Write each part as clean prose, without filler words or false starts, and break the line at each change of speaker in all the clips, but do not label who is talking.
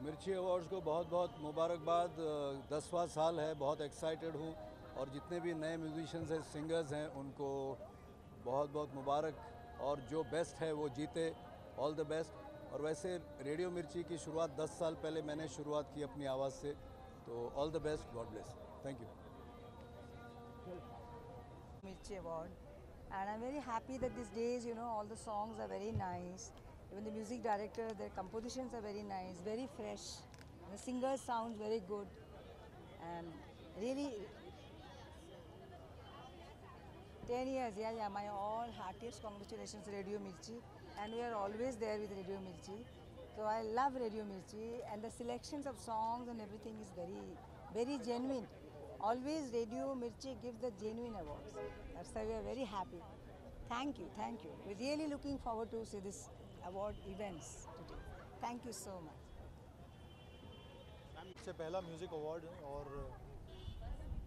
मिर्ची अवार्ड्स को बहुत बहुत मुबारकबाद। 10वां साल है, बहुत एक्साइटेड हूँ और जितने भी नए म्यूजिशियंस हैं, सिंगर्स हैं, उनको बहुत बहुत मुबारक और जो बेस्ट है वो जीते। All the best. और वैसे रेडियो मिर्ची की शुरुआत 10 साल पहले मैंने शुरुआत की अपनी आवाज़ से, तो all the best, God bless, thank you.
Mirchi Award, and I'm very happy that these days, all the songs are very nice. Even the music director, their compositions are very nice, very fresh. And the singers sounds very good, and really 10 years, yeah. My all heartiest congratulations, Radio Mirchi, and we are always there with Radio Mirchi. So I love Radio Mirchi, and the selections of songs and everything is very, very genuine. Always Radio Mirchi gives the genuine awards. That's why we are very happy. Thank you, thank you. We're really looking forward to see this award events today. Thank you so much.
Ma'am इससे पहला music award है और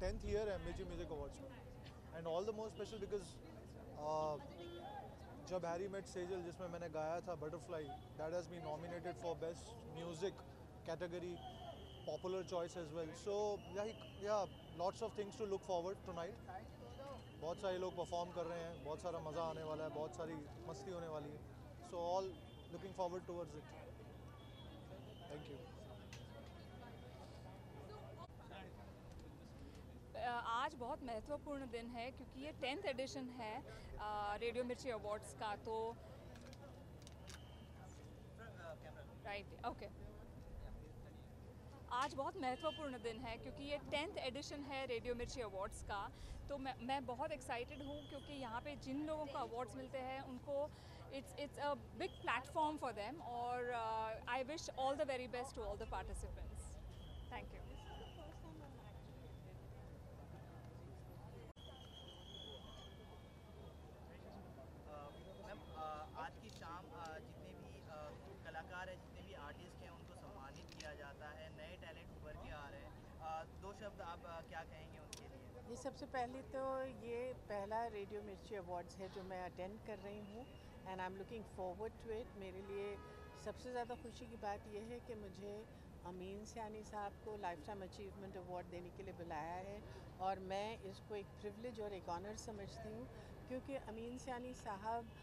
10th year है Mirchi music awards में। And all the more special because Jab Harry Met Sejal जिसमें मैंने गाया था Butterfly, that has been nominated for best music category, popular choice as well. So yeah lots of things to look forward tonight. बहुत सारे लोग perform कर रहे हैं, बहुत सारा मज़ा आने वाला है, बहुत सारी मस्ती होने वाली है। So all looking forward towards it. Thank you.
आज बहुत महत्वपूर्ण दिन है क्योंकि ये 10th एडिशन है रेडियो मिर्ची अवार्ड्स का। तो राइट, ओके। आज बहुत महत्वपूर्ण दिन है क्योंकि ये 10th एडिशन है रेडियो मिर्ची अवार्ड्स का। तो मैं बहुत एक्साइटेड हूँ क्योंकि यहाँ पे जिन लोगों को अवार्ड्स मिलते हैं उनको it's a big platform for them, और I wish all the very best to all the participants. Thank you.
Ma'am आज की शाम जितने भी कलाकार हैं, जितने भी आर्टिस्ट हैं, उनको सम्मानित किया जाता है। नए टैलेंट उभर के आ रहे हैं। 2 शब्द आप क्या कहेंगे उनके लिए?
ये सबसे पहले तो ये पहला रेडियो मिर्ची अवार्ड्स है जो मैं अटेंड कर रही हूँ, and I am looking forward to it. मेरे लिए सबसे ज़्यादा खुशी की बात यह है कि मुझे अमीन सयानी साहब को लाइफ टाइम अचीवमेंट अवार्ड देने के लिए बुलाया है, और मैं इसको एक प्रिविलेज और एक ऑनर समझती हूँ क्योंकि अमीन सयानी साहब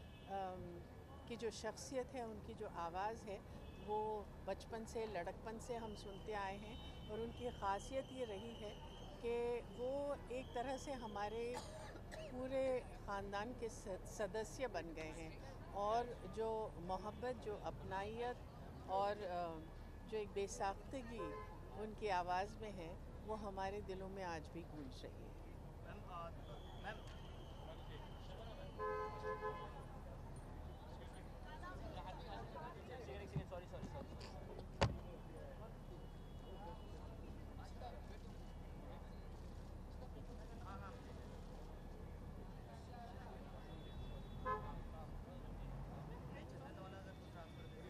की जो शख्सियत है, उनकी जो आवाज़ है, वो बचपन से लड़कपन से हम सुनते आए हैं, और उनकी ख़ासियत ये रही है कि वो एक तरह से हमारे पूरे ख़ानदान के सदस्य बन गए हैं, और जो मोहब्बत, जो अपनाइत और जो एक बेसाख्तगी उनकी आवाज़ में है, वो हमारे दिलों में आज भी गूंज रही है।
मैम सॉरी हाँ हाँ नहीं चंदन वाला अगर कुछ ट्रांसफर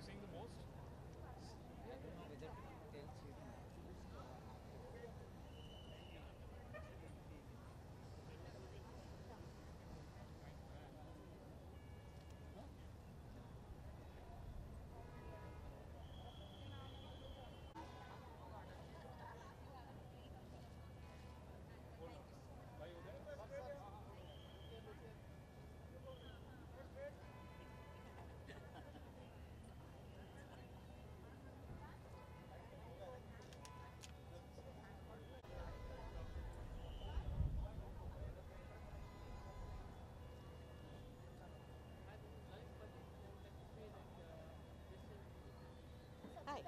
हाय,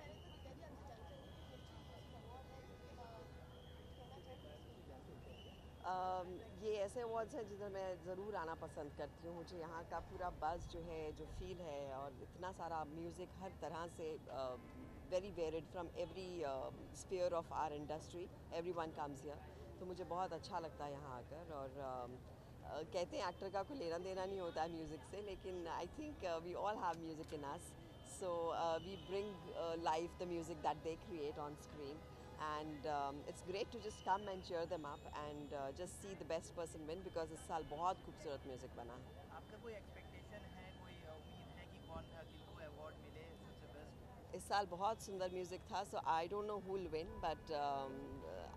ये ऐसे अवार्ड्स हैं जिधर मैं ज़रूर आना पसंद करती हूँ। मुझे यहाँ का पूरा बज़ जो है, जो फ़ील है, और इतना सारा म्यूज़िक हर तरह से very varied from every sphere of our industry, everyone comes here. तो मुझे बहुत अच्छा लगता है यहाँ आकर। और कहते हैं एक्टर का कोई लेना देना नहीं होता है म्यूज़िक से, लेकिन I think we all have music in us, so we bring live the music that they create on screen, and it's great to just come and cheer them up and just see the best person win, because इस साल बहुत खूबसूरत music बना है।
आपका कोई expectation है, कोई उम्मीद है कि कौन किनको अवार्ड मिले सबसे बेस्ट?
इस साल बहुत सुंदर म्यूज़िक था, so I don't know who will win, but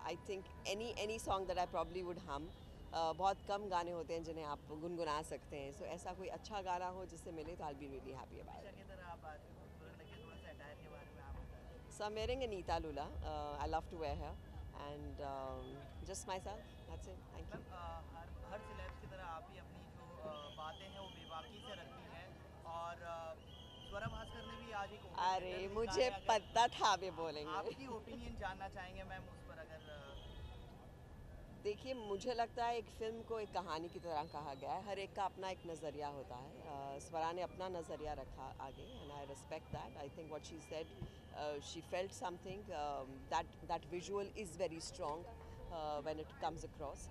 I think any song that I probably would hum. बहुत कम गाने होते हैं जिन्हें आप गुनगुना सकते हैं, सो ऐसा कोई अच्छा गाना हो जिससे मिले तो आई बी रियली हैप्पी अबाउट
की तरह आप आज भी खूबसूरत लगे, थोड़ा सा अटायर के बारे में आप बताएं।
So I'm wearing an Ita Lula. I love to wear her, and just myself. That's it. Thank you.
Ma'am her syllabus की तरह आप भी अपनी जो बातें हैं वो बेबाकी से रखती हैं, और स्वरा भास्कर ने भी आज एक open
अरे
letter लिखा
मुझे
है। अगर
पता था आप ये बोलेंगे।
आपकी ओपिनियन जानना चाहेंगे मैम उस पर, अगर
देखिए, मुझे लगता है एक फ़िल्म को एक कहानी की तरह कहा गया है, हर एक का अपना एक नज़रिया होता है। स्वरा ने अपना नज़रिया रखा आगे, and I respect that. I think what she said, she felt something, that visual is very strong when it comes across.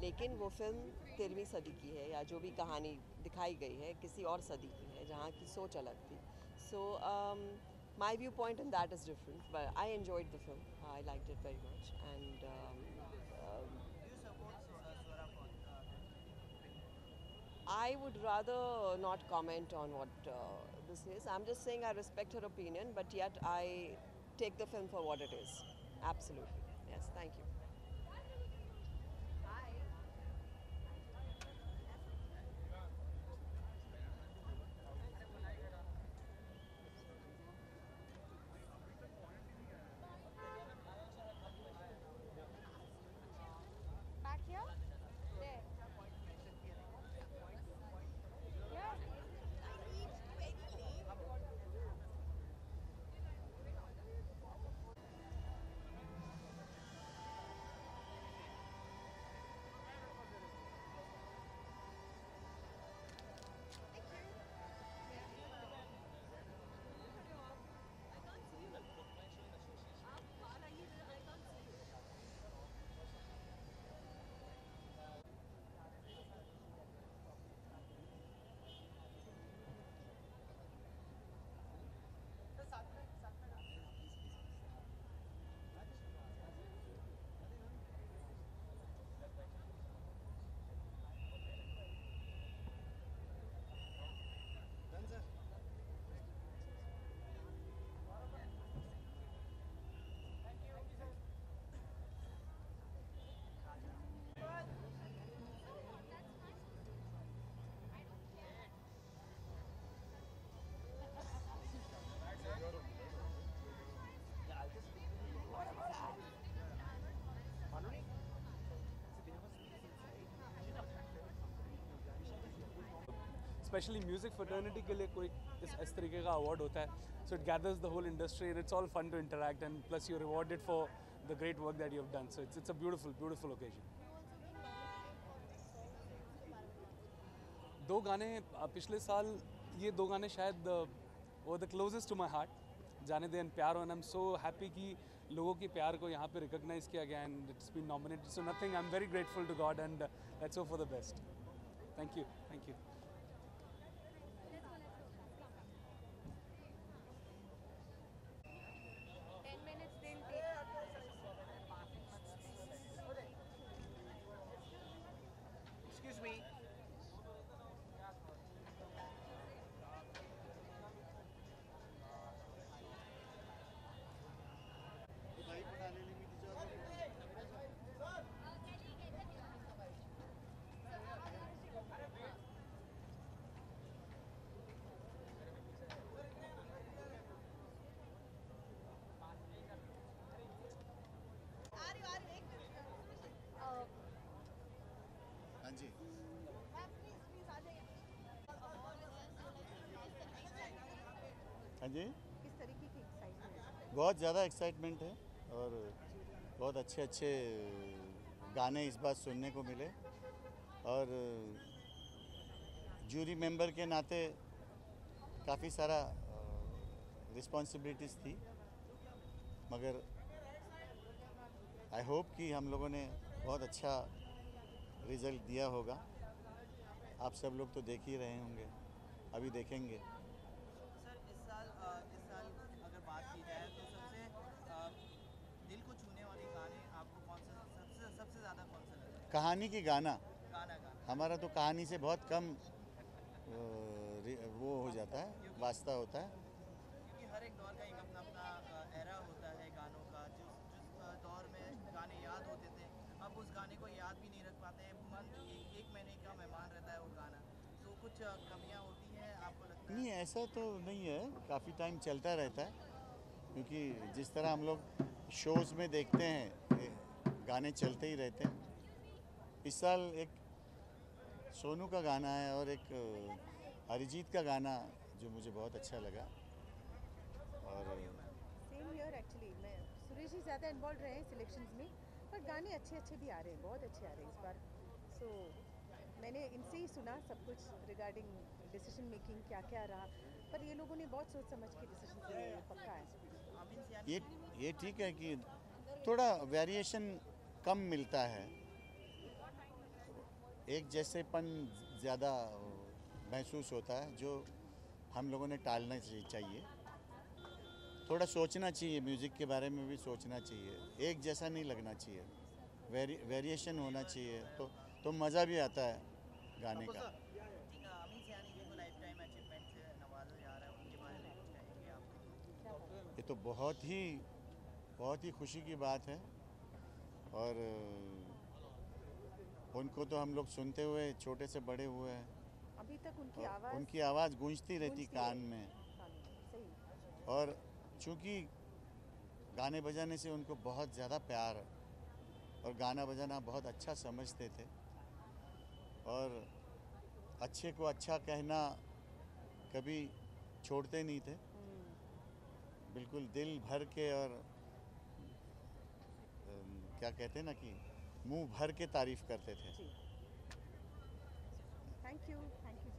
लेकिन वो फिल्म 13वीं सदी की है, या जो भी कहानी दिखाई गई है किसी और सदी की है जहाँ की सोच अलग थी। So my view point in that is different, but I enjoyed the film, I liked it very much, and
you support Swara for
I would rather not comment on what this is. I'm just saying I respect her opinion, but yet I take the film for what it is. Absolutely. Yes, thank you.
Back here? There. Yeah.
Especially music fraternity के लिए कोई इस तरीके का award होता है, so it gathers the whole industry and it's all fun to interact, and plus you rewarded for the great work that you have done, so it's a beautiful occasion. दो गाने पिछले साल, ये दो गाने शायद वो the closest to my heart, जाने दे एंड प्यार, और आई एम सो हैप्पी कि लोगों के प्यार को यहाँ पे रिकॉग्नाइज किया गया and it's been nominated, so nothing, I am very grateful to God and let's hope for the best. Thank you, thank you.
Excuse me.
हाँ जी, हाँ जी,
किस तरीके की एक्साइटमेंट?
बहुत ज़्यादा एक्साइटमेंट है, और बहुत अच्छे अच्छे गाने इस बार सुनने को मिले, और जूरी मेंबर के नाते काफ़ी सारा रिस्पॉन्सिबिलिटीज़ थी, मगर आई होप कि हम लोगों ने बहुत अच्छा रिज़ल्ट दिया होगा। आप सब लोग तो देख ही रहे होंगे, अभी देखेंगे।
सर इस साल अगर बात की जाए तो दिल को छूने वाले गाने आपको कौन सा सबसे ज़्यादा कौन सा लगा?
कहानी की गाना,
गाना
हमारा तो कहानी से बहुत कम वो हो जाता है, वास्ता होता है।
क्योंकि हर एक दौर आप उस गाने को याद भी नहीं रख पाते हैं, मंथ एक महीने का मेहमान रहता है वो गाना, तो कुछ कमियां होती हैं आपको लगता है?
नहीं, ऐसा तो नहीं है, काफ़ी टाइम चलता रहता है, क्योंकि जिस तरह हम लोग शोज़ में देखते हैं गाने चलते ही रहते हैं। इस साल एक सोनू का गाना है और एक अरिजीत का गाना जो मुझे बहुत अच्छा लगा। और
सेम ईयर एक्चुअली मैं सुरेश जी ज़्यादा इन्वॉल्व रहे हैं सिलेक्शंस में, पर गाने अच्छे अच्छे भी आ रहे हैं, बहुत अच्छे आ रहे हैं इस बार। सो मैंने इनसे ही सुना सब कुछ रिगार्डिंग डिसीजन मेकिंग क्या क्या रहा, पर ये लोगों ने बहुत सोच समझ के डिसीजन लिए, ये पक्का है।
आमिन सियानी
ये ठीक है कि थोड़ा वेरिएशन कम मिलता है, एक जैसेपन ज़्यादा महसूस होता है, जो हम लोगों ने टालना चाहिए। थोड़ा सोचना चाहिए, म्यूज़िक के बारे में भी सोचना चाहिए, एक जैसा नहीं लगना चाहिए, वेरिएशन होना चाहिए, तो मज़ा भी आता है गाने का।
आमिन सियानी जी को लाइफ टाइम अचीवमेंट से नवाजा जा रहा है, उनके बारे में कुछ कहेंगे आप?
ये तो बहुत ही खुशी की बात है, और उनको तो हम लोग सुनते हुए छोटे से बड़े हुए हैं।
अभी तक
उनकी आवाज़ गूंजती रहती कान में,
सही।
और चूँकि गाने बजाने से उनको बहुत ज़्यादा प्यार है, और गाना बजाना बहुत अच्छा समझते थे, और अच्छे को अच्छा कहना कभी छोड़ते नहीं थे, बिल्कुल दिल भर के, और क्या कहते हैं ना कि मुंह भर के तारीफ करते थे।
थैंक यू जी, थैंक यू।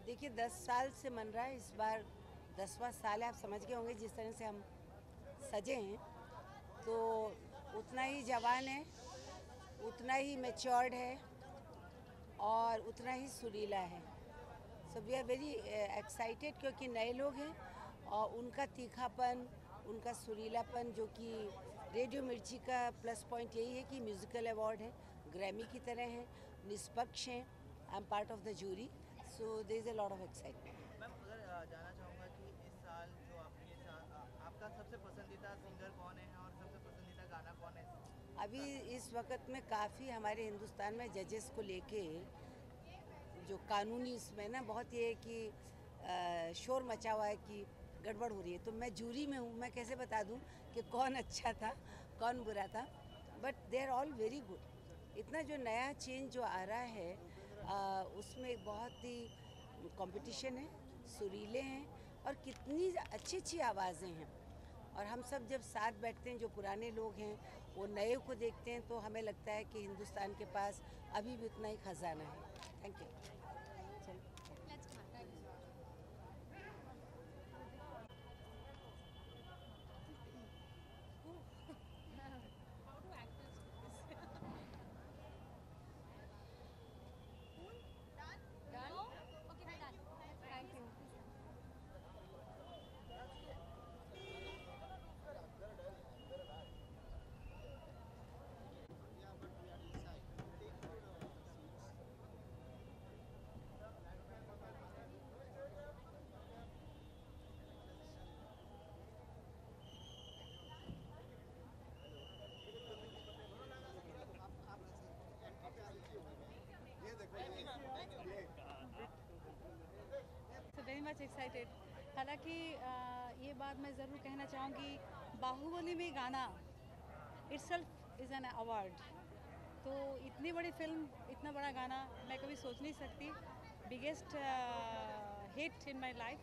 देखिए 10 साल से मन रहा है, इस बार 10वां साल है। आप समझ गए होंगे जिस तरह से हम सजे हैं, तो उतना ही जवान है, उतना ही मैच्योर्ड है, और उतना ही सुरीला है। So we are very excited, क्योंकि नए लोग हैं, और उनका तीखापन, उनका सुरीलापन, जो कि रेडियो मिर्ची का प्लस पॉइंट यही है कि म्यूज़िकल अवार्ड है, ग्रैमी की तरह हैं, निष्पक्ष हैं। I am part of the jury, so there is a lot of excitement.
Ma'am अगर जानना चाहूँगा कि इस साल जो आपके साथ आपका सबसे पसंदीदा सिंगर कौन है और सबसे पसंदीदा गाना कौन है?
अभी इस वक्त में काफ़ी हमारे हिंदुस्तान में जजेस को लेके जो कानूनी इसमें ना बहुत ये कि शोर मचा हुआ है कि गड़बड़ हो रही है, तो मैं जूरी में हूँ, मैं कैसे बता दूँ कि कौन अच्छा था कौन बुरा था, but they are all very good. इतना जो नया चेंज जो आ रहा है उसमें बहुत ही कंपटीशन है, सुरीले हैं और कितनी अच्छी अच्छी आवाज़ें हैं। और हम सब जब साथ बैठते हैं, जो पुराने लोग हैं वो नए को देखते हैं, तो हमें लगता है कि हिंदुस्तान के पास अभी भी उतना ही खजाना है। Thank you.
Very much excited. हालांकि ये बात मैं ज़रूर कहना चाहूँगी, बाहुबली में गाना इट्सल्फ इज़ एन अवार्ड। तो इतनी बड़ी फिल्म, इतना बड़ा गाना मैं कभी सोच नहीं सकती। Biggest hit in my life.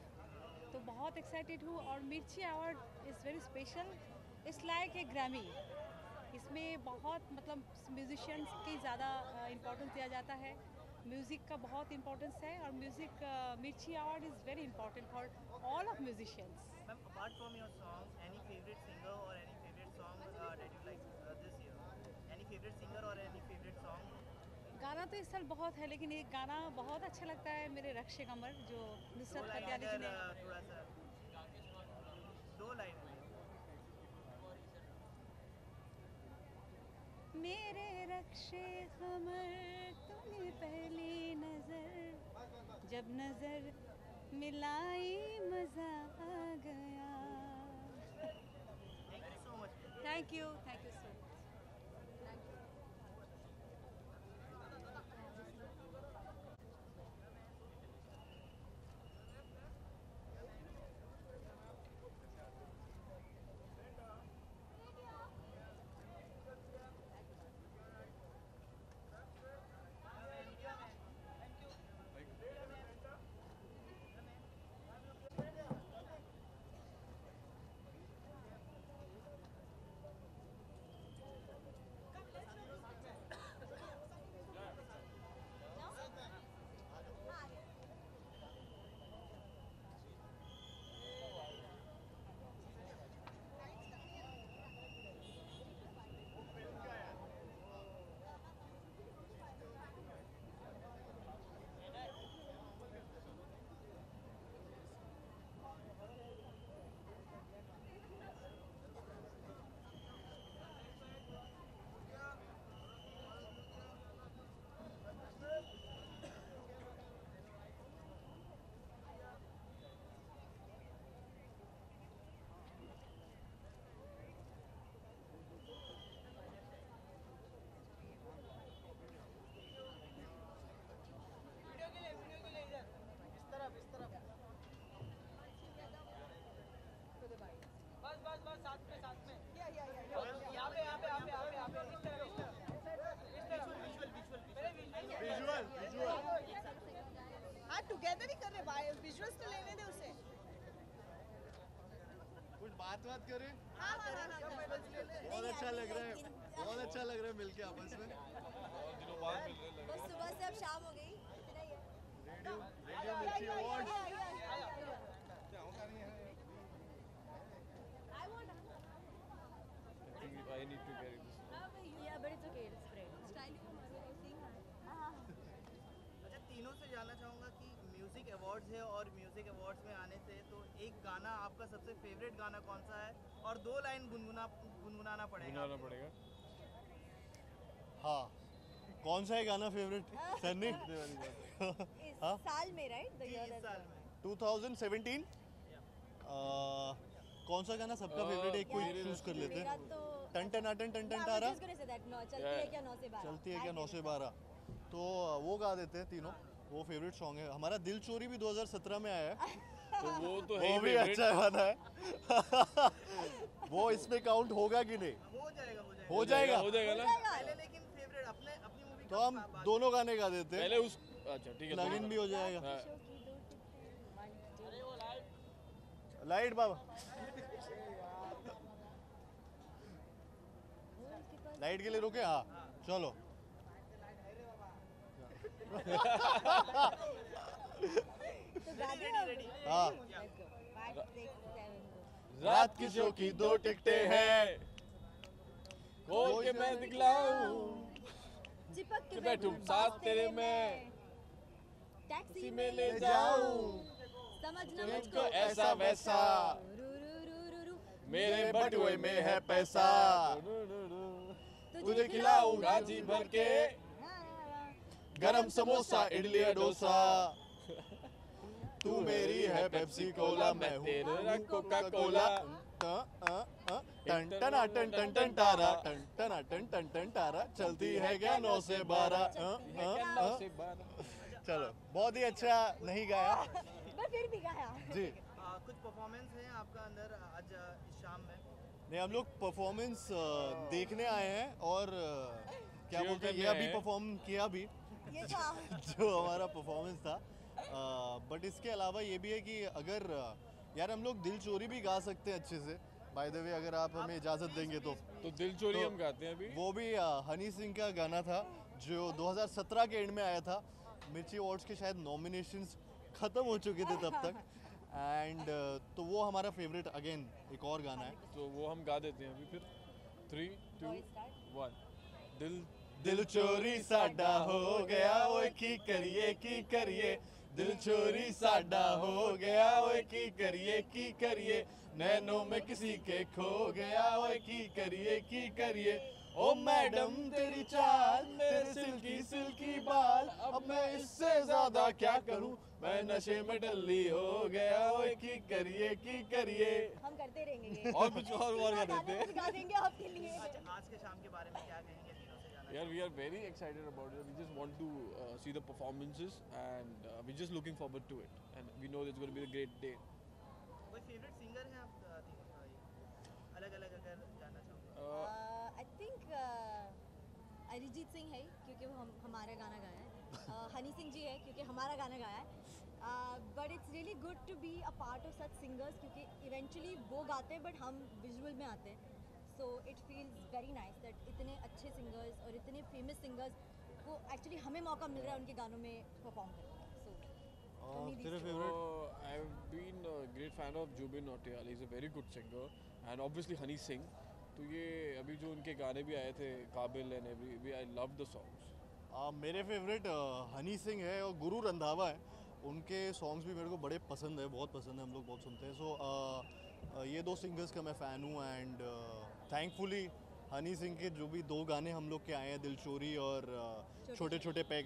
तो बहुत एक्साइटेड हूँ। और मिर्ची award is very special. It's like a Grammy. इसमें बहुत मतलब म्यूजिशियंस की ज़्यादा इम्पोर्टेंस दिया जाता है। म्यूज़िक का बहुत इम्पोर्टेंस है और म्यूज़िक मिर्ची award is very important for all of musicians.
Ma'am, apart from your songs, any favorite singer or any favorite song that you like this year? Any favorite singer or any favorite song?
गाना तो इस साल बहुत है, लेकिन एक गाना बहुत अच्छा लगता है मेरे रक्षे कमर, जो नुसरत फतेह जी ने।
थोड़ा सा 2 लाइन में।
मेरे रक्षे कमर तूने पहली नजर, जब नजर मिलाई मजा आ गया।
Thank you so much.
Thank you so much.
हाँ टुगेदर ही कर रहे, विजुअल्स तो लेने दे उसे।
कुछ बात करें।
हाँ
बहुत अच्छा लग रहा है, बहुत अच्छा लग रहा है मिलके आपस में। बहुत दिनों बाद मिल रहे हैं।
बस सुबह से अब शाम हो गई।
रेडियो मिर्ची award. I need to carry this.
Yeah, but it's okay. It's spread.
अच्छा, तीनों से जानना चाहूँगा कि म्यूज़िक अवार्ड्स है और म्यूज़िक अवार्ड्स में आने से तो एक गाना आपका सबसे फेवरेट गाना कौन सा है और 2 लाइन गुनगुनाना पड़ेगा।
हाँ, कौन सा है गाना फेवरेट सन्नी?
इस साल में राइट?
इस साल में
2017 कौन सा गाना सबका फेवरेट है? एक कोई चूज कर लेते हैं। टन टन टन टन टन तारा
चलती है क्या 9 से 12?
चलती है क्या 9 से 12, तो वो गा देते हैं तीनों। वो फेवरेट सॉन्ग है हमारा। दिल चोरी भी 2017 में आया है, तो वो भी अच्छा गाना है। वो इसमें काउंट होगा कि नहीं?
हो जाएगा
हो जाएगा
ना। पहले लेकिन फेवरेट अपने
तो हम दोनों गाने गा देते हैं।
पहले उस अच्छा ठीक है
लॉगिन भी हो जाएगा।
हाँ।
लाइट बाबा, लाइट के लिए रुके। हाँ चलो। हाँ,
रात की शो की 2 टिकटें हैं, खोल के मैं दिखलाऊं,
चिपक के
बैठूं साथ तेरे में,
टैक्सी
में ले जाऊं,
समझना
मुझको ऐसा वैसा, मेरे बटुए में है पैसा, तुझे खिलाऊंगा जी भर के,
गरम समोसा इडली डोसा, तू मेरी है पेप्सी कोला, मैं हूँ
तेरे रंग कोका कोला।
टन टना टन टन टन टारा, टन टना टन टन टन टारा, चलती है क्या 9 से 12। चलो, बहुत ही अच्छा नहीं गाया
पर फिर भी गाया
जी।
कुछ परफॉर्मेंस है आपका अंदर आज इस शाम में?
नहीं, हम लोग परफॉर्मेंस देखने आए हैं और क्या
Cheer
बोलते हैं,
करने
ये
आए
अभी
हैं।
परफॉर्म किया भी
ये था
जो हमारा परफॉर्मेंस था। बट इसके अलावा ये भी है कि अगर यार हम लोग दिल चोरी भी गा सकते हैं अच्छे से, बाय द वे, अगर आप हमें इजाज़त देंगे तो
दिल चोरी
तो
हम गाते हैं अभी।
वो भी हनी सिंह का गाना था जो 2017 के एंड में आया था। मिर्ची अवार्ड्स के शायद नॉमिनेशंस ख़त्म हो चुके थे तब तक एंड तो वो हमारा फेवरेट अगेन एक और गाना है,
तो वो हम गा देते हैं अभी फिर। 3, 2, 1
दिल चोरी साडा हो गया ओए की करिए, दिल चोरी साडा हो गया ओए की करिए, नैनों में किसी के खो गया ओए की करिए, ओ मैडम तेरी चाल, तेरे सिल्की बाल, अब मैं इससे ज्यादा क्या करूं, मैं नशे में डल्ली हो गया ओए की करिए।
हम करते रहेंगे ये
और कुछ और गा देते हैं।
गा देंगे आपके लिए
आज के शाम के बारे में क्या कहेंगे तीनों से जाना?
Yeah, we are very excited about it. We just want to see the performances and we're just looking forward to it. And we know it's going to be a great day.
कोई favourite singer है आप तीनों का? अलग-अलग अगर जानना चाहूँगा।
I think Arijit Singh है क्योंकि वो हमारा गाना गाया है, हनी सिंह जी है क्योंकि हमारा गाना गाया है, but it's really good to be a part of such singers क्योंकि इवेंचुअली वो गाते हैं बट हम विजुअल में आते हैं, so it feels very nice that इतने अच्छे सिंगर्स और इतने फेमस सिंगर्स को एक्चुअली हमें मौका मिल रहा है उनके गानों में परफॉर्म करने का।
तेरे
So, I've been a great fan of Jubin Nautiyal. He's a very good singer. And obviously Honey Singh. तो ये अभी जो उनके गाने भी आए थे काबिल and every, I love the songs.
मेरे फेवरेट हनी सिंह है और गुरु रंधावा है, उनके सॉन्ग्स भी मेरे को बड़े पसंद है, बहुत पसंद है, हम लोग बहुत सुनते हैं। सो ये 2 सिंगर्स का मैं फ़ैन हूँ एंड थैंकफुली हनी सिंह के जो भी 2 गाने हम लोग के आए हैं, दिल चोरी और छोटे छोटे पैग,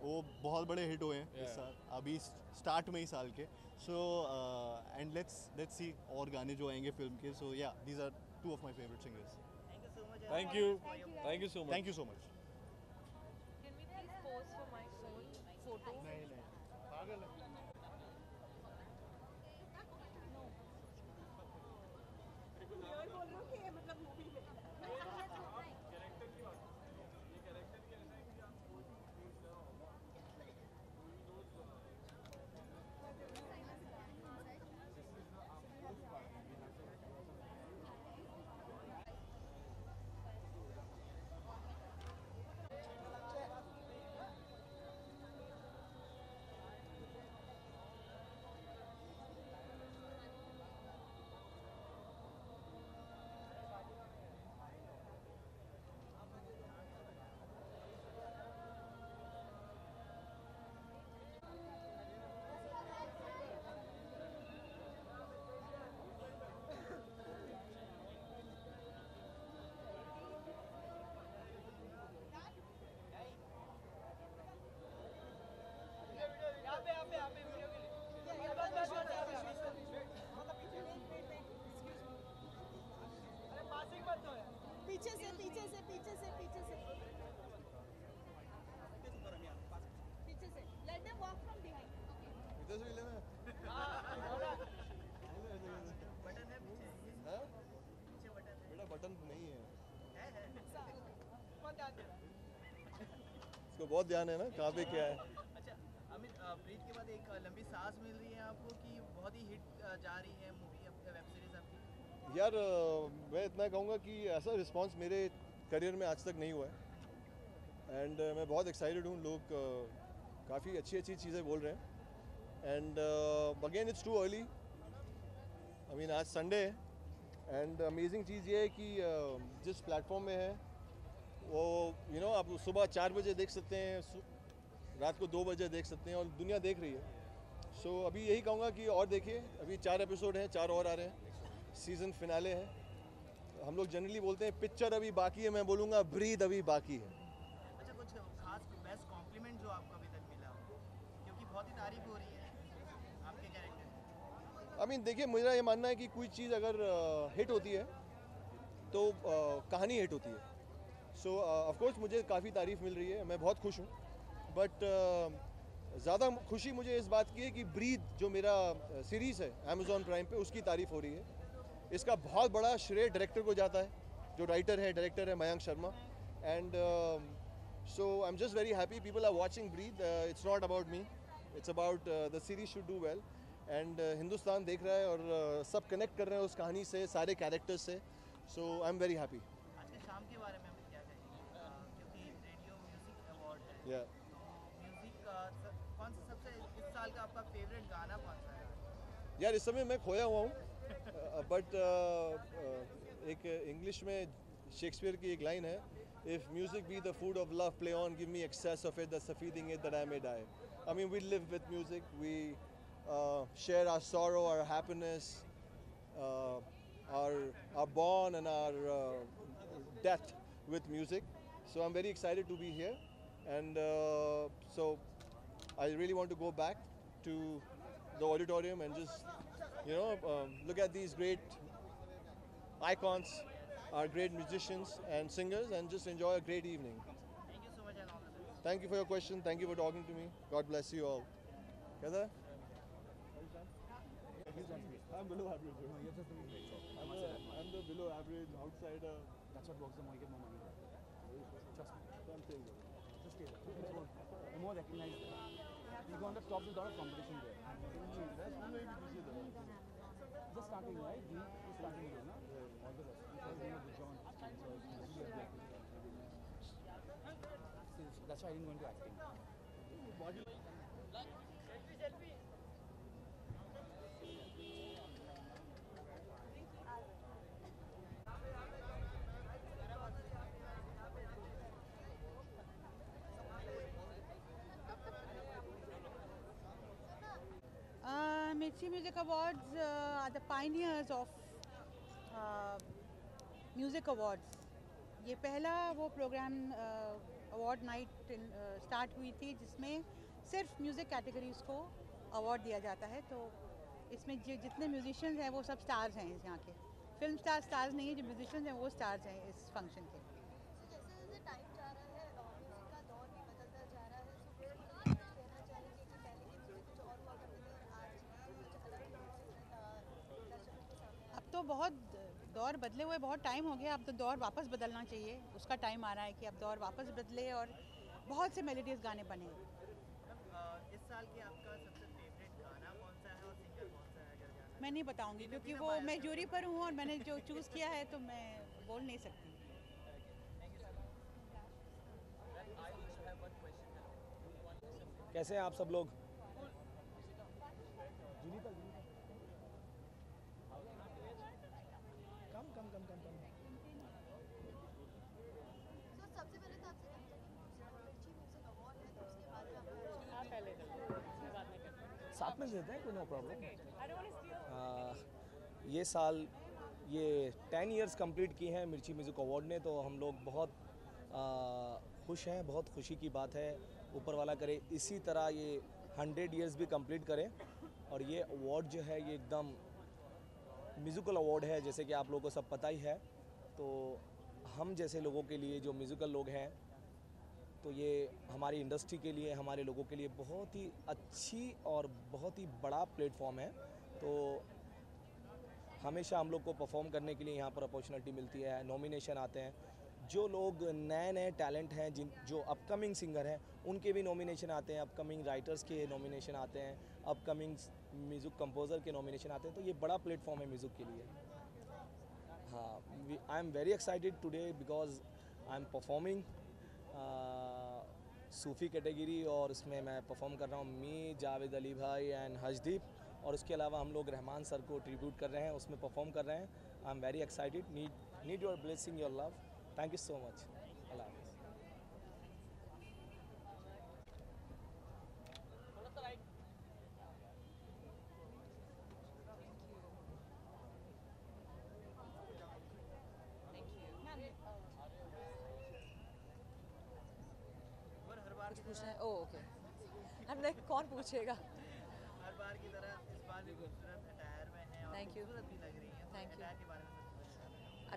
वो बहुत बड़े हिट हुए हैं इस साल, अभी स्टार्ट में ही साल के। सो एंड लेट्स सी और गाने जो आएंगे फिल्म के। सो या these are 2 of my favourite singers.
Thank you so much.
Thank you so much.
Can we please pose for my phone photo?
नहीं पागल है। उसको बहुत ध्यान है ना कहाँ पे क्या है।
अच्छा अमित, ब्रीथ के बाद एक लंबी सांस मिल रही है आपको कि बहुत ही हिट जा रही है मूवी वेब सीरीज आपकी?
यार मैं इतना कहूँगा कि ऐसा रिस्पांस मेरे करियर में आज तक नहीं हुआ है एंड मैं बहुत एक्साइटेड हूँ। लोग काफ़ी अच्छी अच्छी चीज़ें बोल रहे हैं and again it's too early. I mean आज संडे है एंड अमेजिंग चीज़ ये है कि जिस प्लेटफॉर्म में है वो आप सुबह 4 बजे देख सकते हैं, रात को 2 बजे देख सकते हैं और दुनिया देख रही है। सो अभी यही कहूँगा कि और देखिए, अभी 4 एपिसोड हैं, 4 और आ रहे हैं, सीज़न फिनाले है। हम लोग जनरली बोलते हैं पिक्चर अभी बाकी है, मैं बोलूँगा ब्रीथ अभी बाकी है।
अच्छा कुछ खास बेस्ट कॉम्प्लीमेंट जो आपको अभी तक मिला हो, क्योंकि बहुत ही तारीफ हो रही है आपके कैरेक्टर।
आई मीन देखिए, मेरा ये मानना है कि कोई चीज़ अगर हिट होती है तो कहानी हिट होती है। सो ऑफ कोर्स मुझे काफ़ी तारीफ़ मिल रही है, मैं बहुत खुश हूँ, बट ज़्यादा खुशी मुझे इस बात की है कि ब्रीथ जो मेरा सीरीज़ है अमेज़ॉन प्राइम पे, उसकी तारीफ़ हो रही है। इसका बहुत बड़ा श्रेय डायरेक्टर को जाता है, जो राइटर है डायरेक्टर है Mayank Sharma. And so I am just very happy people are watching Breath. It's not about me, it's about the series should do well and Hindustan देख रहा है और सब कनेक्ट कर रहे हैं उस कहानी से, सारे कैरेक्टर्स से। सो आई एम वेरी हैप्पी।
आज के शाम के बारे में हम क्या कहेंगे, क्योंकि रेडियो म्यूजिक अवार्ड है, म्यूजिक कौन सा सबसे इस साल का आपका फेवरेट गाना कौन सा है?
यार इस समय मैं खोया हुआ हूँ, बट एक इंग्लिश में शेक्सपियर की एक लाइन है, if music be the food of love play on give me excess of it that's the feeding it that I may die. I mean we live with music, we share our sorrow, our happiness, our born and our death with music. So I'm very excited to be here, and so I really want to go back to the auditorium and just look at these great icons, our great musicians and singers, and just enjoy a great evening.
Thank you so much and all the best.
Thank you for your question. Thank you for talking to me. God bless you all. Kaisa? I'm below average. You're just doing great. I'm the below average outsider.
That's what works the more, you get more money. Trust me.
I'm saying that.
Just stay there. It's more, you're more recognized there. You go on the top, there's a lot of competition there.
That's maybe busy though.
Just starting, right? Just starting here, no? All the best. Because we have John, so this is your black. That's why I didn't go into acting.
Mirchi Music Awards are the pioneers of music awards. ये पहला वो programme award night start हुई थी जिसमें सिर्फ music categories को award दिया जाता है। तो इसमें जितने म्यूजिशियंस हैं वो सब स्टार्स हैं यहाँ के। फिल्म स्टार्स नहीं है, जो म्यूजिशियंस हैं वो स्टार्स हैं इस फंक्शन के। अब तो बहुत दौर बदले हुए बहुत टाइम हो गया, अब तो दौर वापस बदलना चाहिए। उसका टाइम आ रहा है कि अब दौर वापस बदले और बहुत से मेलोडियस गाने बने।
इस साल के आपका सबसे फेवरेट गाना कौन सा है और सिंगर कौन सा है, अगर जाना?
मैं नहीं बताऊंगी क्योंकि वो मैं जूरी पर हूँ और मैंने जो चूज़ किया है तो मैं बोल नहीं सकती।
कैसे हैं आप सब लोग? साथ में देते हैं, कोई नो प्रॉब्लम। ये साल ये 10 इयर्स कंप्लीट की हैं मिर्ची म्यूज़िक अवार्ड ने, तो हम लोग बहुत खुश हैं। बहुत खुशी की बात है, ऊपर वाला करे इसी तरह ये 100 इयर्स भी कंप्लीट करें। और ये अवार्ड जो है ये एकदम म्यूज़िकल अवार्ड है, जैसे कि आप लोगों को सब पता ही है। तो हम जैसे लोगों के लिए जो म्यूज़िकल लोग हैं, तो ये हमारी इंडस्ट्री के लिए, हमारे लोगों के लिए बहुत ही अच्छी और बहुत ही बड़ा प्लेटफॉर्म है। तो हमेशा हम लोग को परफॉर्म करने के लिए यहाँ पर अपॉर्चुनिटी मिलती है, नॉमिनेशन आते हैं। जो लोग नए नए टैलेंट हैं, जो अपकमिंग सिंगर हैं, उनके भी नॉमिनेशन आते हैं, अपकमिंग राइटर्स के नॉमिनेशन आते हैं, अपकमिंग म्यूज़िक कंपोज़र के नॉमिनेशन आते हैं, तो ये बड़ा प्लेटफॉर्म है म्यूज़िक के लिए। हाँ, आई am very excited today because I am performing Sufi category, और उसमें मैं परफॉर्म कर रहा हूँ मी, जावेद अली भाई एंड हजदीप, और उसके अलावा हम लोग रहमान सर को ट्रिब्यूट कर रहे हैं, उसमें परफॉर्म कर रहे हैं। I am very excited, need your blessing, your love. Thank you so much. अल्लाह हाफ़िज़।
कुछ
पूछना है? Oh okay. हमने कौन पूछेगा?
हर बार की तरह इस बार भी खूबसूरत अटायर में हैं और
Thank you.
खूबसूरत भी लग रही हैं।
Thank you.
अटायर के बारे में कुछ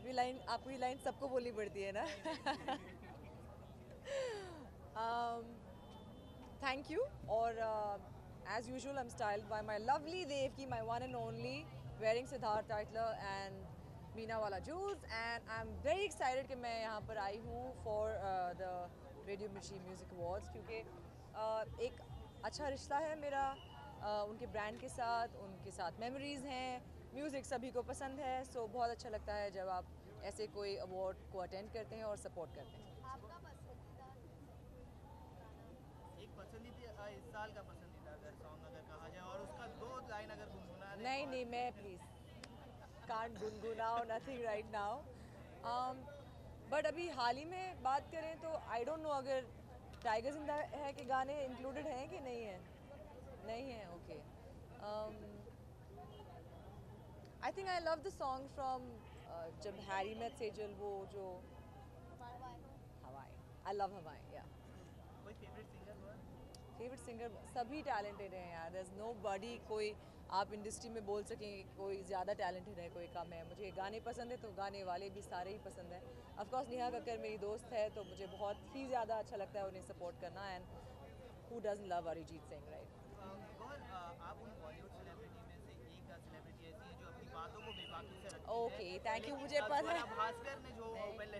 बताना।
आपकी लाइन सबको बोलनी पड़ती है ना? Thank you. और as usual I am styled by my lovely Devki, my one and only, wearing Siddhartha Tytler and Meena वाला juice, and I am very excited कि मैं यहाँ पर आई हूँ for the radio Mirchi music awards, क्योंकि एक अच्छा रिश्ता है मेरा उनके ब्रांड के साथ, उनके साथ मेमोरीज़ हैं, म्यूज़िक सभी को पसंद है, सो बहुत अच्छा लगता है जब आप ऐसे कोई अवार्ड को अटेंड करते हैं और सपोर्ट करते हैं।
आपका पसंदीदा एक पसंदीदा इस साल का पसंदीदा अगर सॉन्ग अगर कहा जाए और उसका 2 लाइन अगर गुनगुना दें।
नहीं मैं प्लीज़ कांट गुनगुनाओ नथिंग राइट नाउ, बट अभी हाल ही में बात करें तो आई डोंट नो अगर टाइगर जिंदा है के गाने इंक्लूडेड हैं कि नहीं है। नहीं है, okay. I think I love the song from जब हैरी मेट सेजल, वो जो हवाई, आई लव हवाई, या।
कोई फेवरेट सिंगर हुआ?
फेवरेट सिंगर सभी टैलेंटेड हैं यार, देयर इज़ नोबडी कोई आप इंडस्ट्री में बोल सकेंगे कोई ज़्यादा टैलेंटेड है, कोई कम है। मुझे गाने पसंद है तो गाने वाले भी सारे ही पसंद हैं। ऑफ कोर्स नेहा कक्कर मेरी दोस्त है तो मुझे बहुत ही ज़्यादा अच्छा लगता है उन्हें सपोर्ट करना, and who doesn't love Arijit Singh, right.
Gauhar, आप उन बॉलीवुड सेलिब्रिटी में से एक सेलिब्रिटी ऐसी है जो अपनी बातों को बेबाकी से रखती है।
ओके, थैंक यू, मुझे पता है।
भास्कर ने जो पहले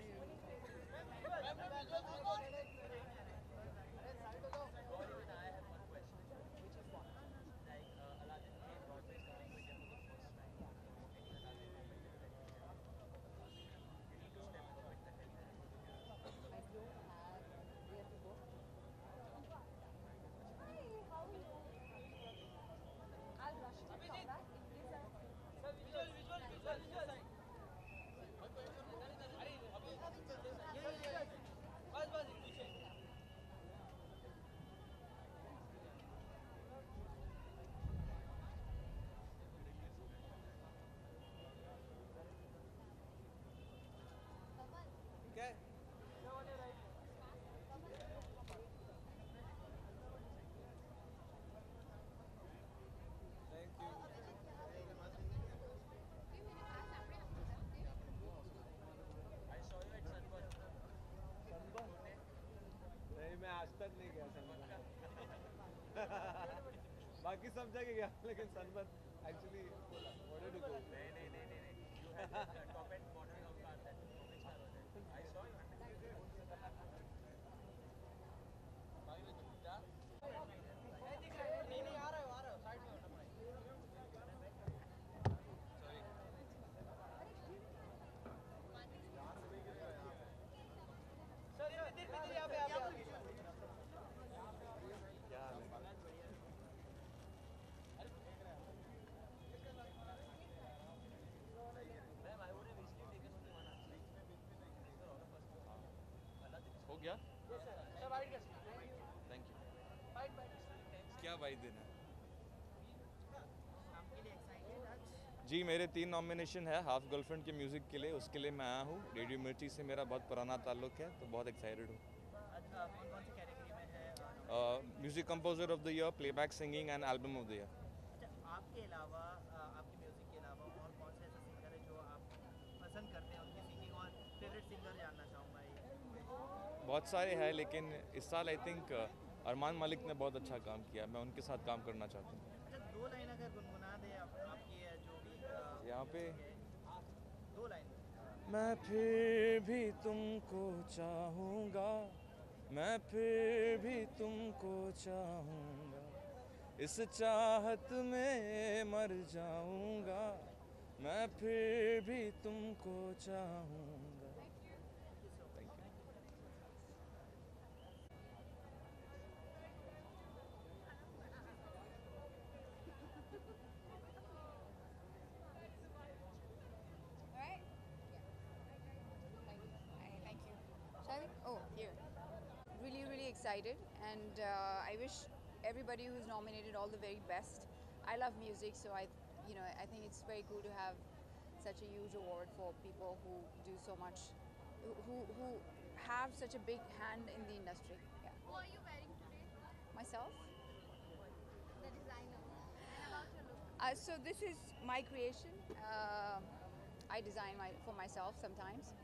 मैं आज तक नहीं गया सनबर्न। बाकी सब जगह गया लेकिन Sunburn actually wanted to go. नहीं top and bottom of car that which car was it? I saw it. नहीं आ रहा है साइड में
हो गया? Thank you. क्या वाइड देना है? जी मेरे 3 नॉमिनेशन है हाफ गर्लफ्रेंड के म्यूज़िक के लिए, उसके लिए मैं आया हूँ। रेडियो मिर्ची से मेरा बहुत पुराना ताल्लुक है तो बहुत एक्साइटेड हूँ। Music composer of the year, playback singing and album of the year.
आपके अलावा आपके म्यूजिक के अलावा और कौन से ऐसे सिंगर है जो आप पसंद करते हैं उनकी सिंगिंग, और फेवरेट सिंगर जानना चाहूँगा।
बहुत सारे हैं लेकिन इस साल आई थिंक अरमान मलिक ने बहुत अच्छा काम किया, मैं उनके साथ काम करना चाहता हूँ।
अच्छा 2 लाइन अगर गुनगुना दे आपकी जो भी
यहाँ पे
2 लाइन।
मैं फिर भी तुम तुमको चाहूँगा, मैं फिर भी तुमको चाहूँगा, इस चाहत में मर जाऊँगा, मैं फिर भी तुमको चाहूँगा। Thank you.
Alright? Thank you. Shall we? Oh, here. Really, really excited, and I wish everybody who's nominated all the very best. I love music, so I think it's very cool to have such a huge award for people who do so much, who have such a big hand in the industry. Yeah.
Who are you wearing today?
Myself.
The designer. And about your look?
So this is my creation. I design for myself sometimes.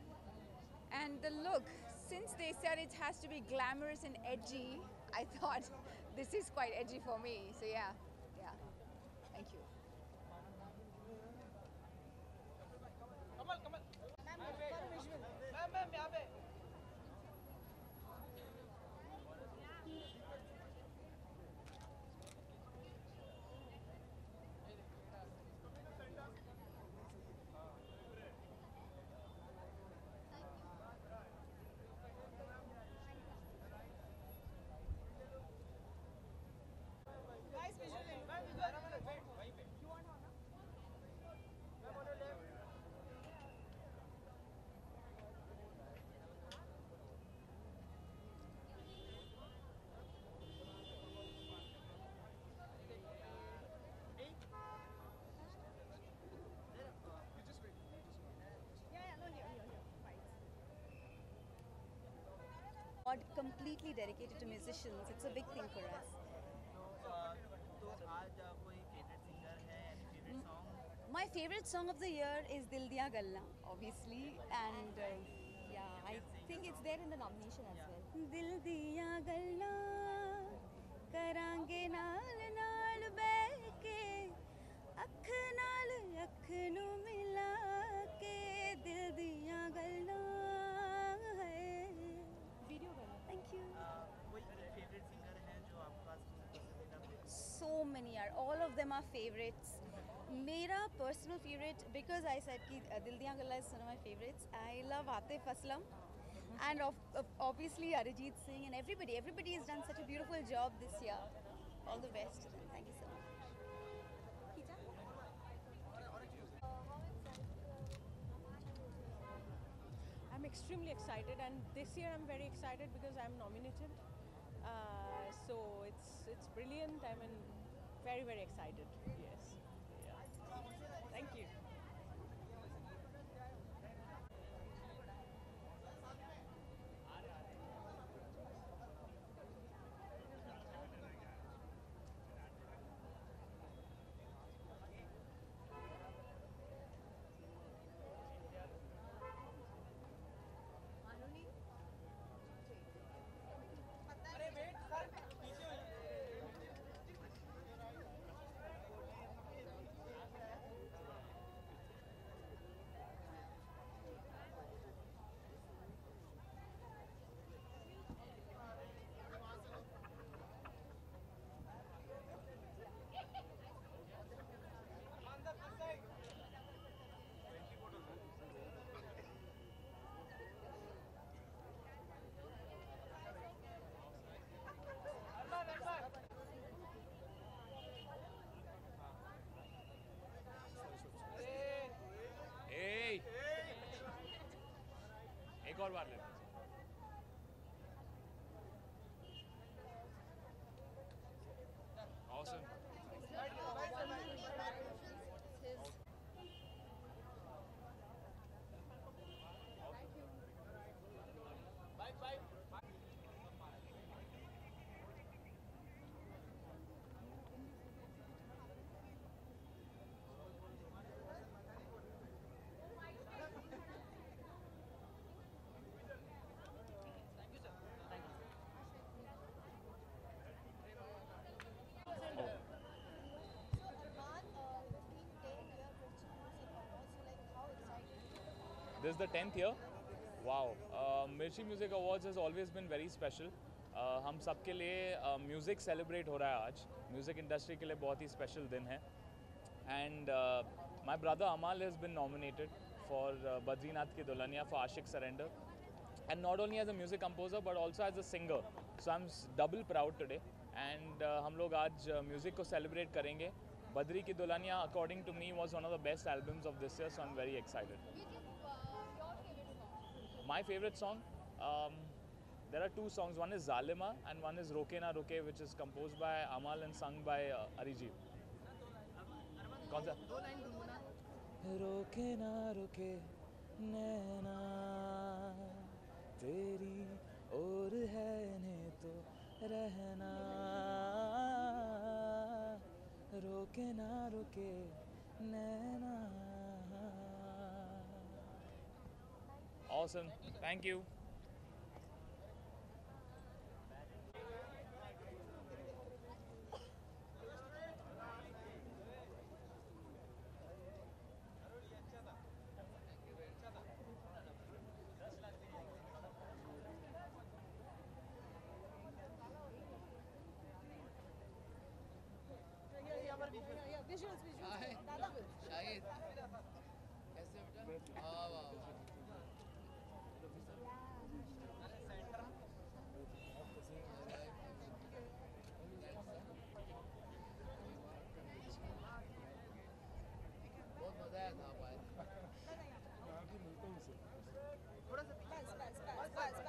And the look, since they said it has to be glamorous and edgy, I thought this is quite edgy for me. So yeah. Thank you.
Guys, visual in. You want honor?
Completely dedicated to musicians. It's a big thing for us.
तो आज कोई favourite singer है, any favourite song?
My favorite song of the year is Dil Diya Galla, obviously, and yeah, I think it's there in the nomination as well. Dil diya galla, karange naal naal beh ke, akh naal akh nu mila ke, dil diya galla hai. Video galla. Thank you.
कोई favourite singer है जो आपका पसंदीदा?
So many are, all of them are favorites. मेरा personal favorite, because I said कि Dil Diya Galla is one of my favorites. I love Atif Aslam and obviously Arijit Singh and everybody has done such a beautiful job this year. All the best. Thank you so much.
I'm extremely excited, and this year I'm very excited because I'm nominated. So it's brilliant. I'm very, very excited. Yes. Yeah. Thank you.
एक और बार ले awesome. This is the 10th year.
Wow, Mirchi music awards has always been very special. हम सब के लिए music celebrate हो रहा है आज, म्यूज़िक इंडस्ट्री के लिए बहुत ही स्पेशल दिन है। And my brother Amaal has been nominated for Badrinath Ki Dulhania for Aashiq surrender, and not only as a music composer but also as a singer, so I am double proud today. And हम लोग आज music को celebrate करेंगे। Badri Ki Dulhania according to me was one of the best albums of this year, so I am very excited. My favorite song, there are two songs. One is Zalima and one is Roke Na Roke, which is composed by Amal and sung by Arijit. कौन सा? रोके ना रोके नैना तेरी और है ने तो रहना, रोके ना रोके नैना। Awesome. Thank you.
शाहिद कैसे बेटा? वाह वाह बहुत मजा आया था आप आए।
थोड़ा सा बस बस बस बस बस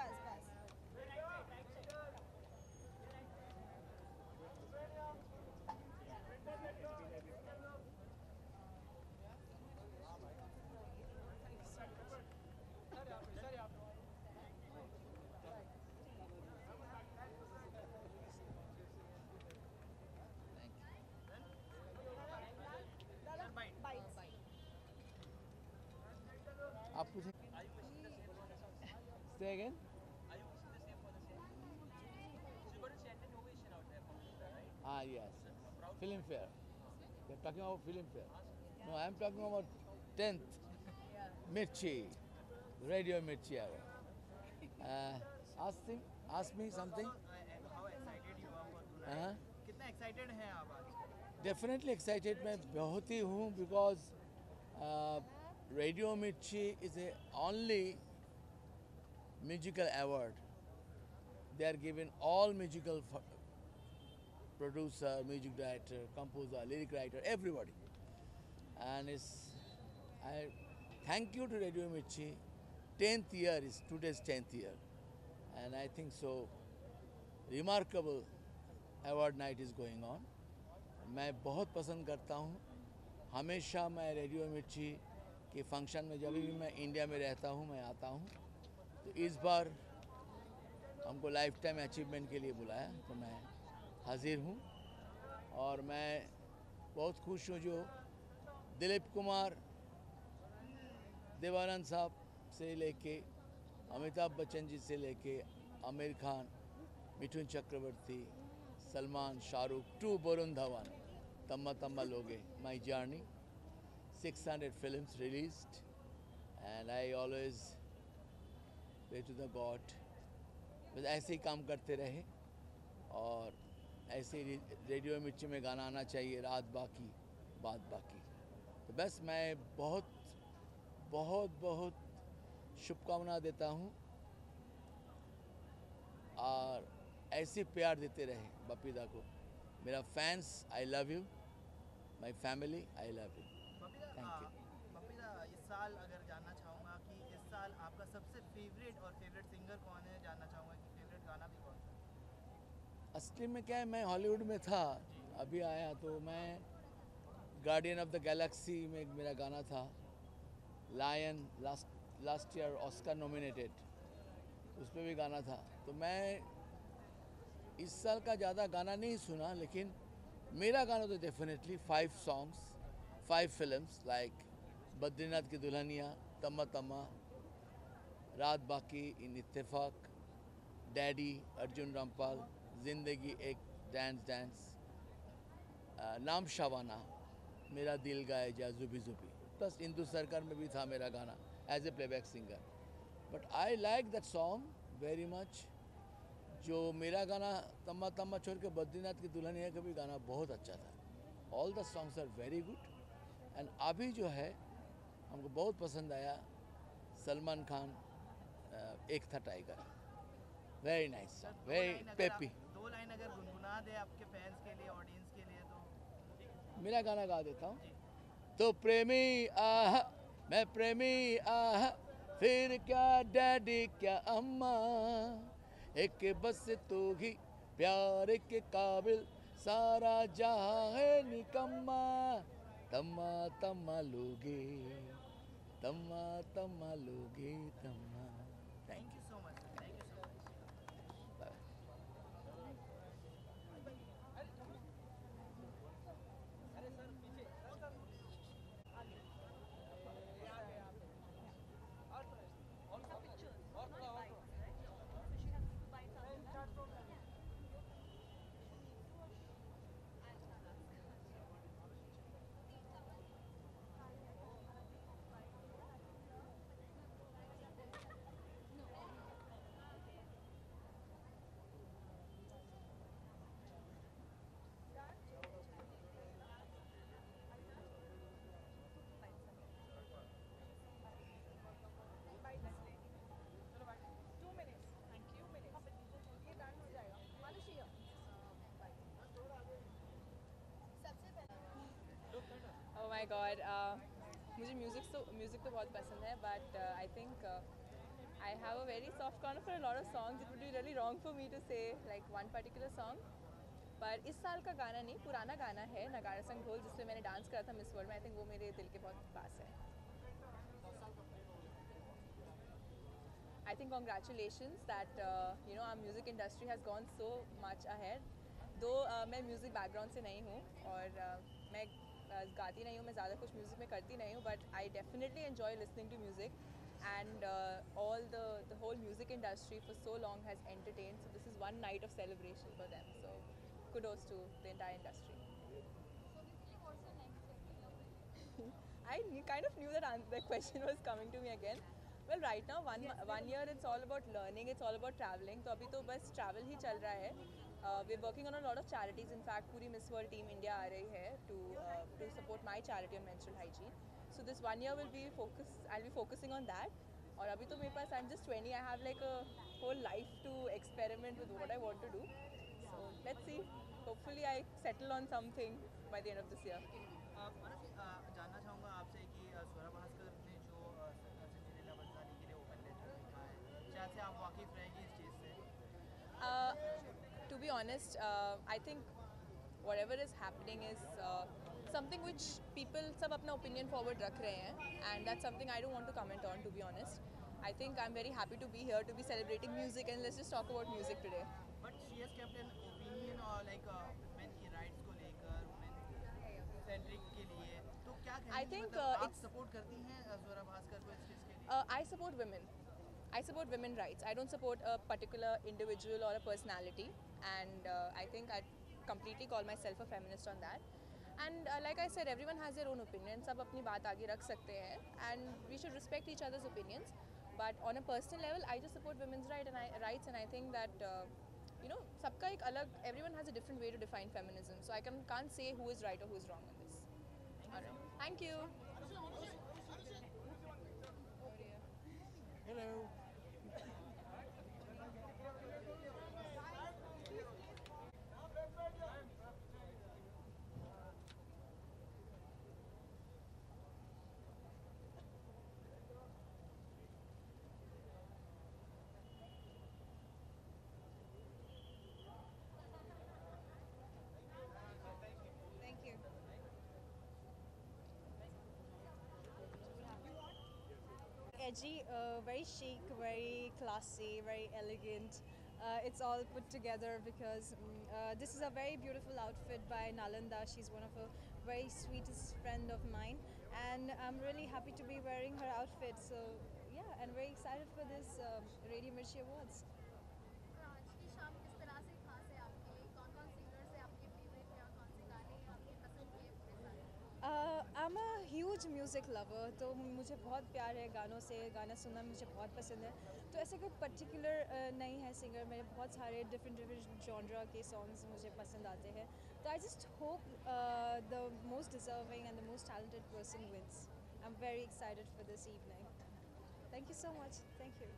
बस।
आप पूछें। Say again. Ah yes, Filmfare. They're talking about Filmfare. No, I'm talking about 10th Mirchi, Radio Mirchi Award. Ask me something.
How excited you are for Durai? कितना excited हैं आप आज?
Definitely excited मैं बहुत ही हूँ because Radio Mirchi is the only musical award. They are given all musical producer, music director, composer, lyric writer, everybody. And I thank you to Radio Mirchi. 10th year is today's 10th year, and I think so remarkable award night is going on. मैं बहुत पसंद करता हूँ, हमेशा मैं radio मिर्ची के function में जब भी मैं इंडिया में रहता हूँ मैं आता हूँ। तो इस बार हमको लाइफ टाइम अचीवमेंट के लिए बुलाया तो मैं हाजिर हूँ, और मैं बहुत खुश हूँ जो दिलीप कुमार, देवानंद साहब से लेके अमिताभ बच्चन जी से लेके आमिर खान, मिथुन चक्रवर्ती, सलमान, शाहरुख, टू वरुण धवन, तम्मा तम्मा लोगे, my journey, 600 films released, and I always pray to the God बस ऐसे ही काम करते रहे, और ऐसे ही रेडियो मिर्ची में गाना आना चाहिए, रात बाकी बात बाकी। तो बस मैं बहुत बहुत बहुत शुभकामना देता हूँ, और ऐसे प्यार देते रहे बपीदा को। मेरा fans, I love you, my family, I love you.
Bappida, इस साल अगर जानना चाहूँगा कि इस साल आपका सबसे फेवरेट और फेवरेट सिंगर कौन है, जानना चाहूँगा कि फेवरेट गाना भी कौन सा है?
असली में क्या है, मैं हॉलीवुड में था, अभी आया तो मैं गार्डियन ऑफ द गैलेक्सी में एक मेरा गाना था, Lion, last year Oscar nominated, उस पर भी गाना था। तो मैं इस साल का ज़्यादा गाना नहीं सुना, लेकिन मेरा गाना तो definitely 5 songs, 5 films like Badrinath Ki Dulhania, तम्मा तम्मा, रात बाकी, इन इत्तेफाक, डैडी, अर्जुन रामपाल, जिंदगी एक डांस डांस, नाम शावाना, मेरा दिल गाए जा जुबी जुबी, प्लस इंदू सरकार में भी था मेरा गाना as a playback singer. But I like that song very much. जो मेरा गाना तम्मा तम्मा छोड़ के बद्रीनाथ की दुल्हनिया का भी गाना बहुत अच्छा था. All the songs are very good. And अभी जो है हमको बहुत पसंद आया सलमान खान एक था tiger. Very nice song, very peppy.
2 line अगर गुनगुना दे आपके फैंस के लिए, ऑडियंस के लिए तो.
मेरा गाना गा देता हूँ. तो प्रेमी आह मैं प्रेमी आह फिर क्या डैडी क्या अम्मा, एक बस तू ही प्यार के काबिल सारा जहां है निकम्मा. तम्मा तम्मा लोगे तम्मा तम्मा लोगे तम्मा. Thank you.
So much. Thank you so much.
Oh my God, मुझे म्यूज़िक तो बहुत पसंद है, but I think I have a very soft corner for a lot of songs. It would be really wrong for me to say like one particular song. पर इस साल का गाना नहीं, पुराना गाना है नगाड़ा संग ढोल, जिसमें मैंने डांस करा था मिस वर्ल्ड में. आई थिंक वो मेरे दिल के बहुत पास है. I think congratulations that you know our music industry has gone so much ahead. दो मैं म्यूज़िक बैकग्राउंड से नहीं हूँ और मैं गाती नहीं हूँ, मैं ज़्यादा कुछ म्यूज़िक में करती नहीं हूँ, but I definitely enjoy listening to music. And all the whole music industry for so long has entertained, so this is one night of celebration for them. So kudos to the entire industry. I kind of knew that question was coming to me again. Well, right now one year it's all about learning, it's all about traveling. तो अभी तो बस travel ही चल रहा है. We're working on a lot of charities. In fact, पूरी Miss World team India आ रही है to support my charity on menstrual hygiene. So this 1 year I'll be focusing on that. और अभी तो मेरे पास I'm just 20. I have like a whole life to experiment with what I want to do. So let's see. Hopefully I settle on something by the end of this year.
जानना चाहूँगा आपसे कि स्वरा भास्कर ने जो संजय लीला बंसाली के लिए ओपन लेटर लिखा है, शायद से आप वाकिफ रहेंगे इस चीज़ से.
To be honest, I think whatever is happening is something which people सब अपना opinion forward रख रहे हैं, and that's something I don't want to comment on, to be honest. I think I'm very happy to be here to be celebrating music, and let's just talk about music today.
But she has kept an opinion or like women की rights को लेकर, women centric के लिए, तो क्या कहेंगी?
I think
आप support करती हैं स्वरा भास्कर को इस चीज़ के लिए?
I support women. I support women rights. I don't support a particular individual or a personality, and I think I completely call myself a feminist on that. And like I said, everyone has their own opinion. सब अपनी बात आगे रख सकते हैं, and we should respect each other's opinions. But on a personal level, I just support women's rights, and I think that you know, सबका एक अलग, everyone has a different way to define feminism. So I can't say who is right or who is wrong in this. Alright, thank you.
Hello.
Edgy, very chic, very classy, very elegant. It's all put together because this is a very beautiful outfit by Nalanda. She's one of a very sweetest friend of mine, and I'm really happy to be wearing her outfit. So yeah, and very excited for this Radio Mirchi Awards. I'm a huge music lover, तो मुझे बहुत प्यार है गानों से, गाना सुनना मुझे बहुत पसंद है। तो ऐसे कोई पर्टिकुलर नहीं है सिंगर, मेरे बहुत सारे डिफरेंट जॉनरा के सॉन्ग्स मुझे पसंद आते हैं। तो I just hope the most deserving and the most talented person wins. I am very excited for this evening. Thank you so much. Thank you.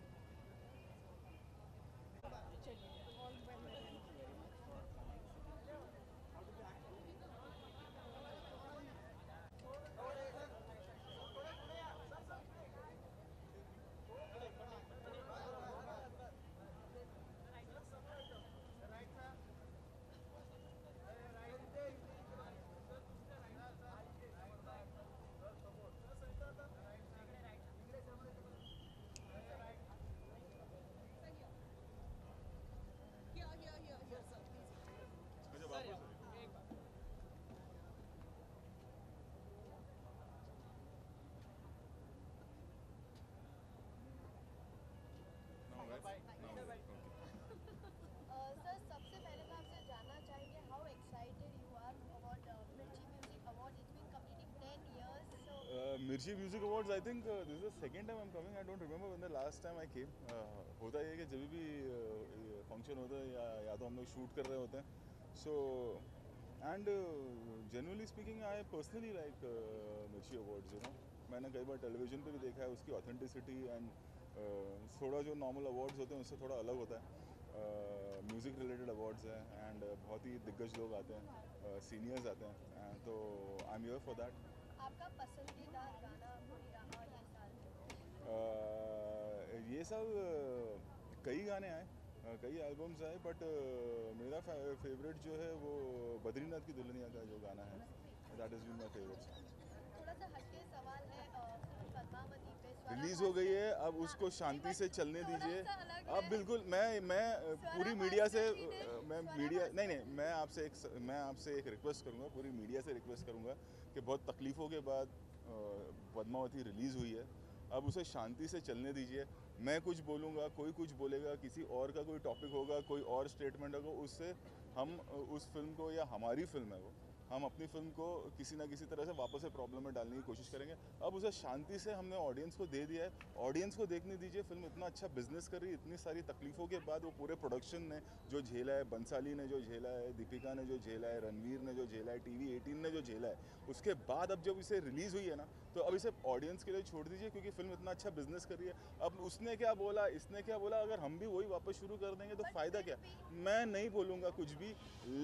Sir सबसे पहले तो आपसे जानना चाहेंगे how excited you are about Mirchi music award it's been completing 10 years so
Mirchi Music Awards, I think this is the second time I'm coming. I don't remember when the last time I came. होता ये है कि जब भी function होता है या तो हम लोग शूट कर रहे होते हैं. So and generally speaking, I personally like Mirchi Awards. You know, मैंने कई बार टेलीविज़न पे भी देखा है उसकी ऑथेंटिसिटी एंड थोड़ा जो नॉर्मल अवार्ड्स होते हैं उससे थोड़ा अलग होता है. म्यूज़िक रिलेटेड अवार्ड्स हैं एंड बहुत ही दिग्गज लोग आते हैं, सीनियर्स आते हैं, तो I am here for that.
आपका पसंदीदा गाना कोई रहा
ये साल कई गाने आए, कई एल्बम्स आए, बट मेरा फेवरेट जो है वो बद्रीनाथ की दुल्हनिया का जो गाना है, that is been my favourite.
थोड़ा सा हटके सवाल है पद्मावती पे
रिलीज़ हो गई है, अब उसको शांति से चलने दीजिए. अब बिल्कुल मैं पूरी मीडिया से मैं आपसे एक रिक्वेस्ट करूँगा, पूरी मीडिया से रिक्वेस्ट करूँगा कि बहुत तकलीफ़ों के बाद पद्मावती रिलीज़ हुई है, अब उसे शांति से चलने दीजिए. मैं कुछ बोलूँगा, कोई कुछ बोलेगा, किसी और का कोई टॉपिक होगा, कोई और स्टेटमेंट होगा, उससे हम उस फिल्म को, या हमारी फिल्म है वो, हम अपनी फिल्म को किसी ना किसी तरह से वापस से प्रॉब्लम में डालने की कोशिश करेंगे. अब उसे शांति से हमने ऑडियंस को दे दिया है, ऑडियंस को देखने दीजिए. फिल्म इतना अच्छा बिजनेस कर रही है, इतनी सारी तकलीफ़ों के बाद वो पूरे प्रोडक्शन ने जो झेला है, बंसाली ने जो झेला है, दीपिका ने जो झेला है, रणवीर ने जो झेला है, TV18 ने जो झेला है, उसके बाद अब जब इसे रिलीज़ हुई है ना, तो अब इसे ऑडियंस के लिए छोड़ दीजिए, क्योंकि फिल्म इतना अच्छा बिजनेस कर रही है. अब उसने क्या बोला, इसने क्या बोला, अगर हम भी वही वापस शुरू कर देंगे तो फ़ायदा क्या. मैं नहीं बोलूँगा कुछ भी.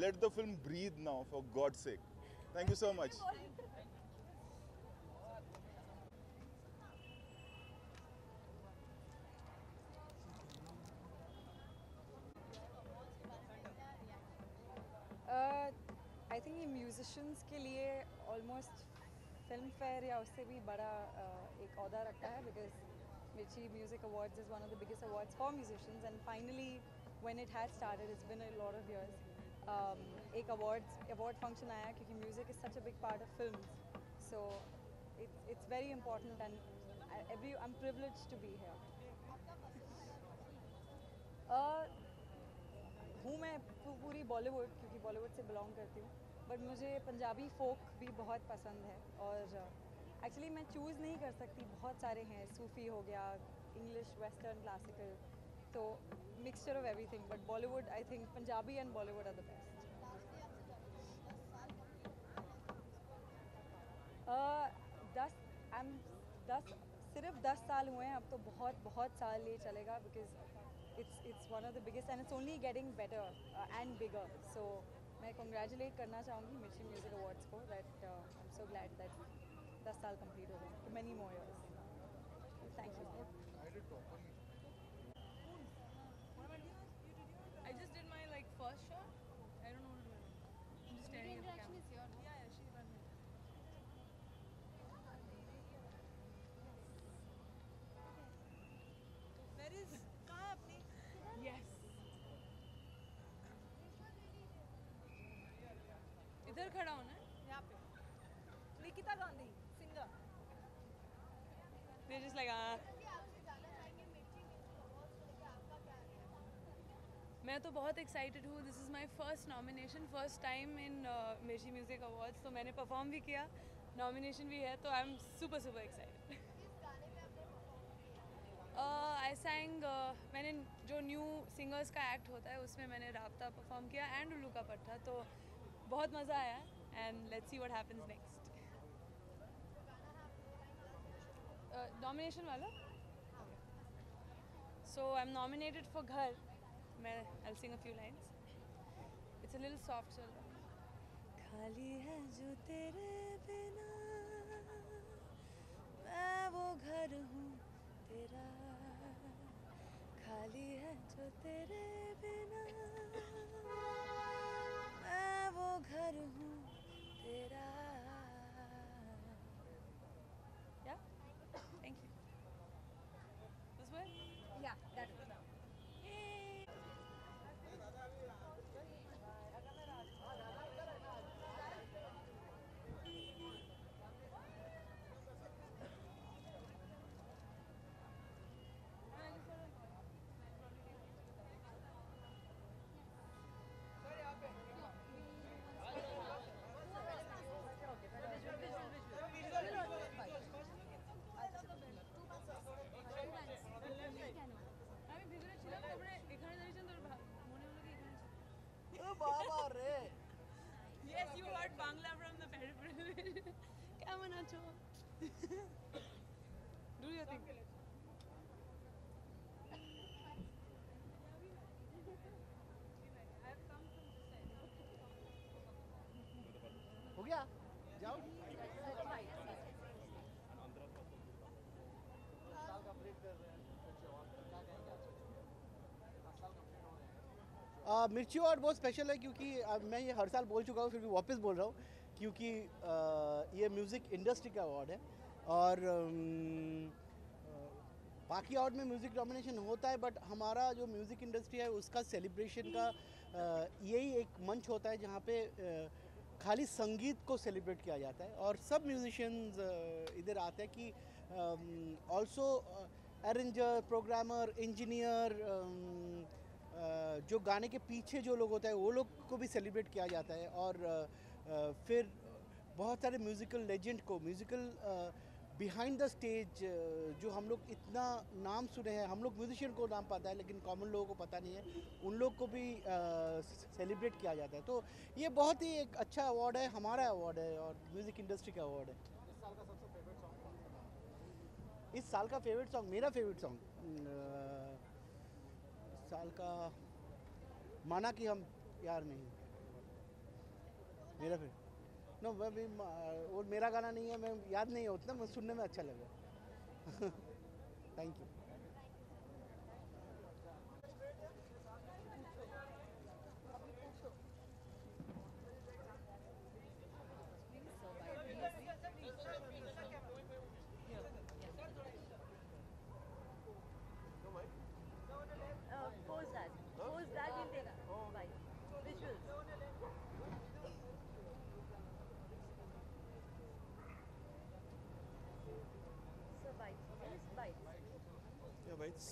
Let the film Breath now, for God sake. Thank you so much.
I think ये म्यूजिशंस के लिए ऑलमोस्ट फिल्म फेयर या उससे भी बड़ा एक ओहदा रखता है, because Mirchi music awards is one of the biggest awards for musicians and finally when it has started it's been a lot of years. एक अवार्ड फंक्शन आया क्योंकि music is such a big part of films, so it's very important and I'm privileged to be here. हूँ मैं पूरी बॉलीवुड, क्योंकि बॉलीवुड से belong करती हूँ, बट मुझे पंजाबी फोक भी बहुत पसंद है. और एक्चुअली मैं चूज़ नहीं कर सकती, बहुत सारे हैं, सूफ़ी हो गया, इंग्लिश, वेस्टर्न, क्लासिकल, तो mixture of everything, but Bollywood I think Punjabi and Bollywood are the best. सिर्फ 10 साल हुए हैं, अब तो बहुत साल ये चलेगा, because it's one of the biggest and it's only getting better and bigger. So मैं congratulate करना चाहूँगी मिर्ची म्यूज़िक अवार्ड्स को, that I'm so glad that 10 साल complete हो गए, many more years. Thank you.
I just did my first shot. I don't know what to do. I'm just staring at the camera. Is here, no? Yeah, she run it. Where is? कहाँ है अपनी? Yes. इधर खड़ा होना है? यहाँ पे. Nikita Gandhi, singer. They're just like मैं तो बहुत एक्साइटेड हूँ. This is my first nomination, first time in मिर्ची म्यूज़िक अवार्ड्स. तो मैंने परफॉर्म भी किया. नॉमिनेशन भी है, तो आई एम सुपर एक्साइटेड। आई सैंग, मैंने जो न्यू सिंगर्स का एक्ट होता है उसमें मैंने राब्ता परफॉर्म किया एंड उल्लू का पट्टा, तो बहुत मज़ा आया and let's see what happens next. Nomination वाला, so I am nominated for Ghar. मैं I sing a few lines, it's a little soft song. खाली है जो तेरे बिना, मैं वो घर हूँ तेरा, खाली है जो तेरे बिना, मैं वो घर हूँ तेरा। या थैंक यू। दिस वन,
या दैट इज
আমি ভিতরে ছিলাম, তারপরে এখানে দাঁড়িয়েছেন, তোর মনে হলো কি এখানে
বাবা রে,
Yes, you heard Bangla from the peripheral. কেমন আছো? Do your thing.
हो गया, जाओ। मिर्ची अवार्ड बहुत स्पेशल है क्योंकि मैं ये हर साल बोल चुका हूँ, फिर भी वापस बोल रहा हूँ क्योंकि ये म्यूज़िक इंडस्ट्री का अवार्ड है और बाकी अवार्ड में म्यूज़िक नॉमिनेशन होता है, बट हमारा जो म्यूज़िक इंडस्ट्री है उसका सेलिब्रेशन का यही एक मंच होता है जहाँ पे खाली संगीत को सेलिब्रेट किया जाता है और सब म्यूजिशियंस इधर आते हैं कि ऑल्सो अरेंजर, प्रोग्रामर, इंजीनियर, जो गाने के पीछे जो लोग होते हैं वो लोग को भी सेलिब्रेट किया जाता है और फिर बहुत सारे म्यूज़िकल लेजेंड को, म्यूज़िकल बिहाइंड द स्टेज जो हम लोग इतना नाम सुने हैं, हम लोग म्यूजिशियन को नाम पता है लेकिन कॉमन लोगों को पता नहीं है, उन लोग को भी सेलिब्रेट किया जाता है। तो ये बहुत ही एक अच्छा अवार्ड है, हमारा अवार्ड है और म्यूज़िक इंडस्ट्री का अवार्ड है। इस साल का फेवरेट सॉन्ग, मेरा फेवरेट सॉन्ग साल का माना कि हम यार नहीं, मेरा फिर नो मैं भी वो मेरा गाना नहीं है, मैं याद नहीं है उतना, मुझे सुनने में अच्छा लगा। Thank you.
Bites.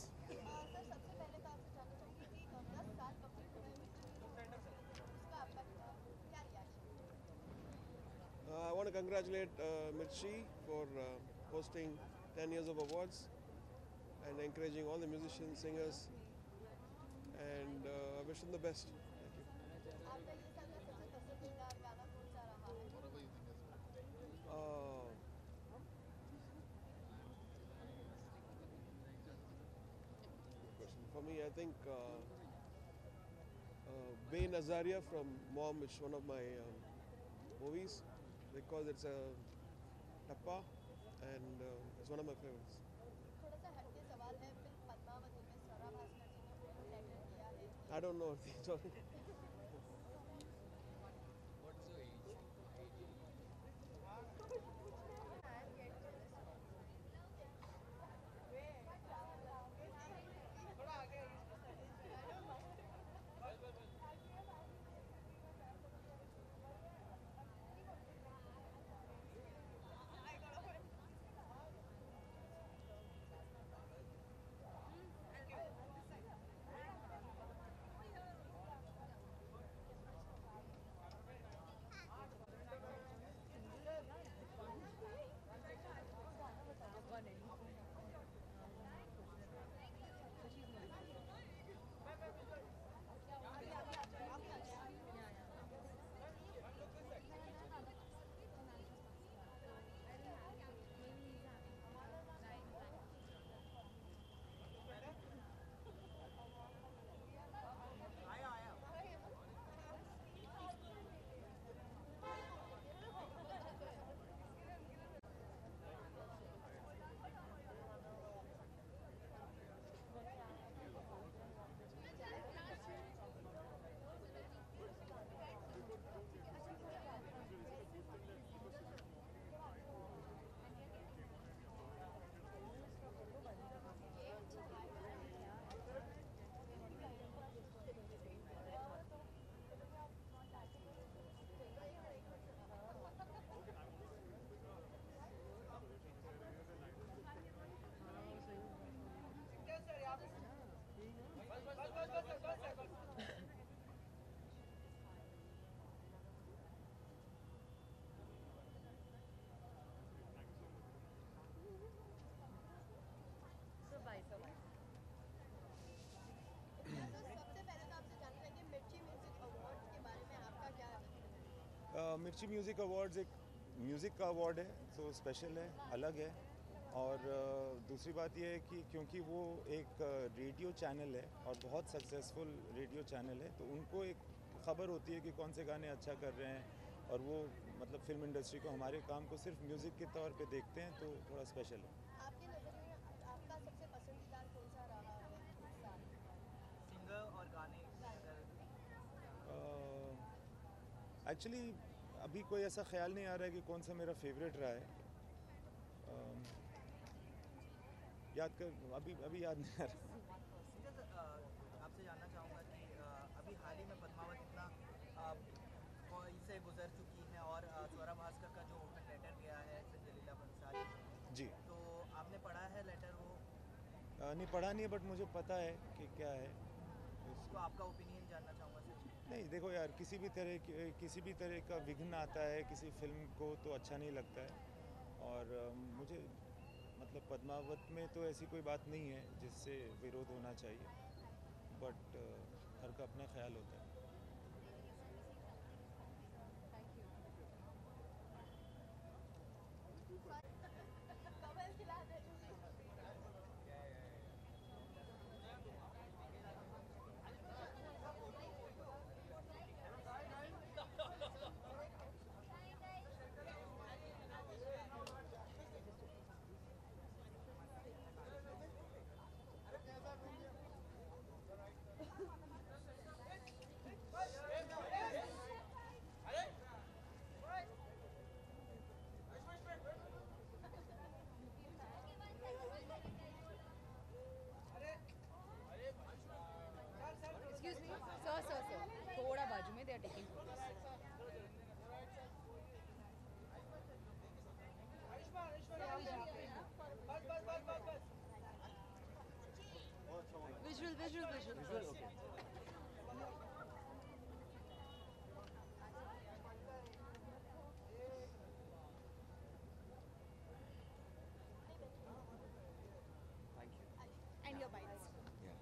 सर सबसे पहले तो आपसे जानना चाहूँगी कि 10 साल कंप्लीट हुए हैं उसका आपका क्या reaction?
I want to congratulate Mirchi for hosting 10 years of awards and encouraging all the musicians, singers, and I wish them the best. Thank you.
आपका ये साल का सबसे पसंदीदा गाना कौन सा रहा है?
For me, I think Bain Azaria from Mom, which is one of my movies, because it's a tappa and it's one of my favorites.
थोड़ा सा हटके सवाल है, फिल्म पद्मावती में स्वरा भास्कर जी ने एक्ट किया है।
I don't know. Sorry.
मिर्ची म्यूज़िक अवार्ड्स एक म्यूज़िक का अवार्ड है, तो स्पेशल है, अलग है। और दूसरी बात यह है कि क्योंकि वो एक रेडियो चैनल है और बहुत सक्सेसफुल रेडियो चैनल है, तो उनको एक खबर होती है कि कौन से गाने अच्छा कर रहे हैं, और वो मतलब फिल्म इंडस्ट्री को, हमारे काम को सिर्फ म्यूज़िक के तौर पे देखते हैं, तो थोड़ा स्पेशल है।
आपके नज़रिए में आपका सबसे पसंदीदा कौन सा रहा है इस साल?
सिंगर और गाने
एक्चुअली अभी कोई ऐसा ख्याल नहीं आ रहा है कि कौन सा मेरा फेवरेट रहा है। याद कर, अभी याद नहीं आ रहा।
आपसे जानना चाहूँगा कि अभी हाल ही में पद्मावत इतना इससे गुजर चुकी है और स्वरा भास्कर का जो ओपन लेटर गया है संजय लीला भंसाली
जी,
तो आपने पढ़ा है लेटर वो?
नहीं पढ़ा नहीं है, बट मुझे पता है कि क्या है।
तो आपका ओपिनियन जानना चाहूँगा सर।
नहीं देखो यार, किसी भी तरह का विघ्न आता है किसी फिल्म को तो अच्छा नहीं लगता है। और मुझे मतलब पद्मावत में तो ऐसी कोई बात नहीं है जिससे विरोध होना चाहिए, बट हर का अपना ख्याल होता है।
कमल खिला दे।
Excuse me, sir. थोड़ा बाजू में, they are taking photos. Visual. Okay.
Thank you.
And your bites.
Yeah.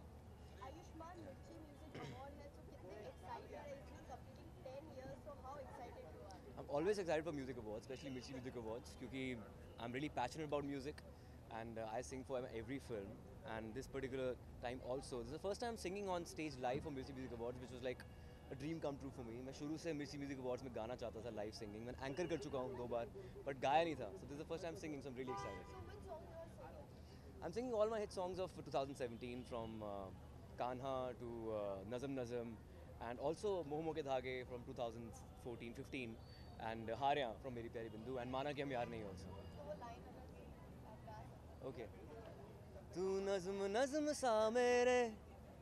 Ayushman मिर्ची म्यूजिक अवार्ड है, तो कितने एक्साइटेड है? It's been completing 10 years, so how excited you are?
I'm always excited for music awards, especially Mirchi Music Awards, because I'm really passionate about music, and I sing for every film. And this particular time also, this is the first time singing on stage live for Mirchi Music Awards, which was like a dream come true for me. मैं शुरू से Mirchi Music Awards में गाना चाहता था, live singing. मैं anchor कर चुका हूँ 2 बार, but गाया नहीं था. So this is the first time singing, so I'm really excited.
So which song you are singing?
I'm singing all my hit songs of 2017, from Kanha to Nazam Nazam, and also Moh Moh Ke Dhage from 2014-15, and Harya from Meri Pyari Bindu, and Mana Ki Hum Yaar Nahi also.
तो वो line अगर भी आप गा सकते
Okay. तू नज़्म नज़्म सा मेरे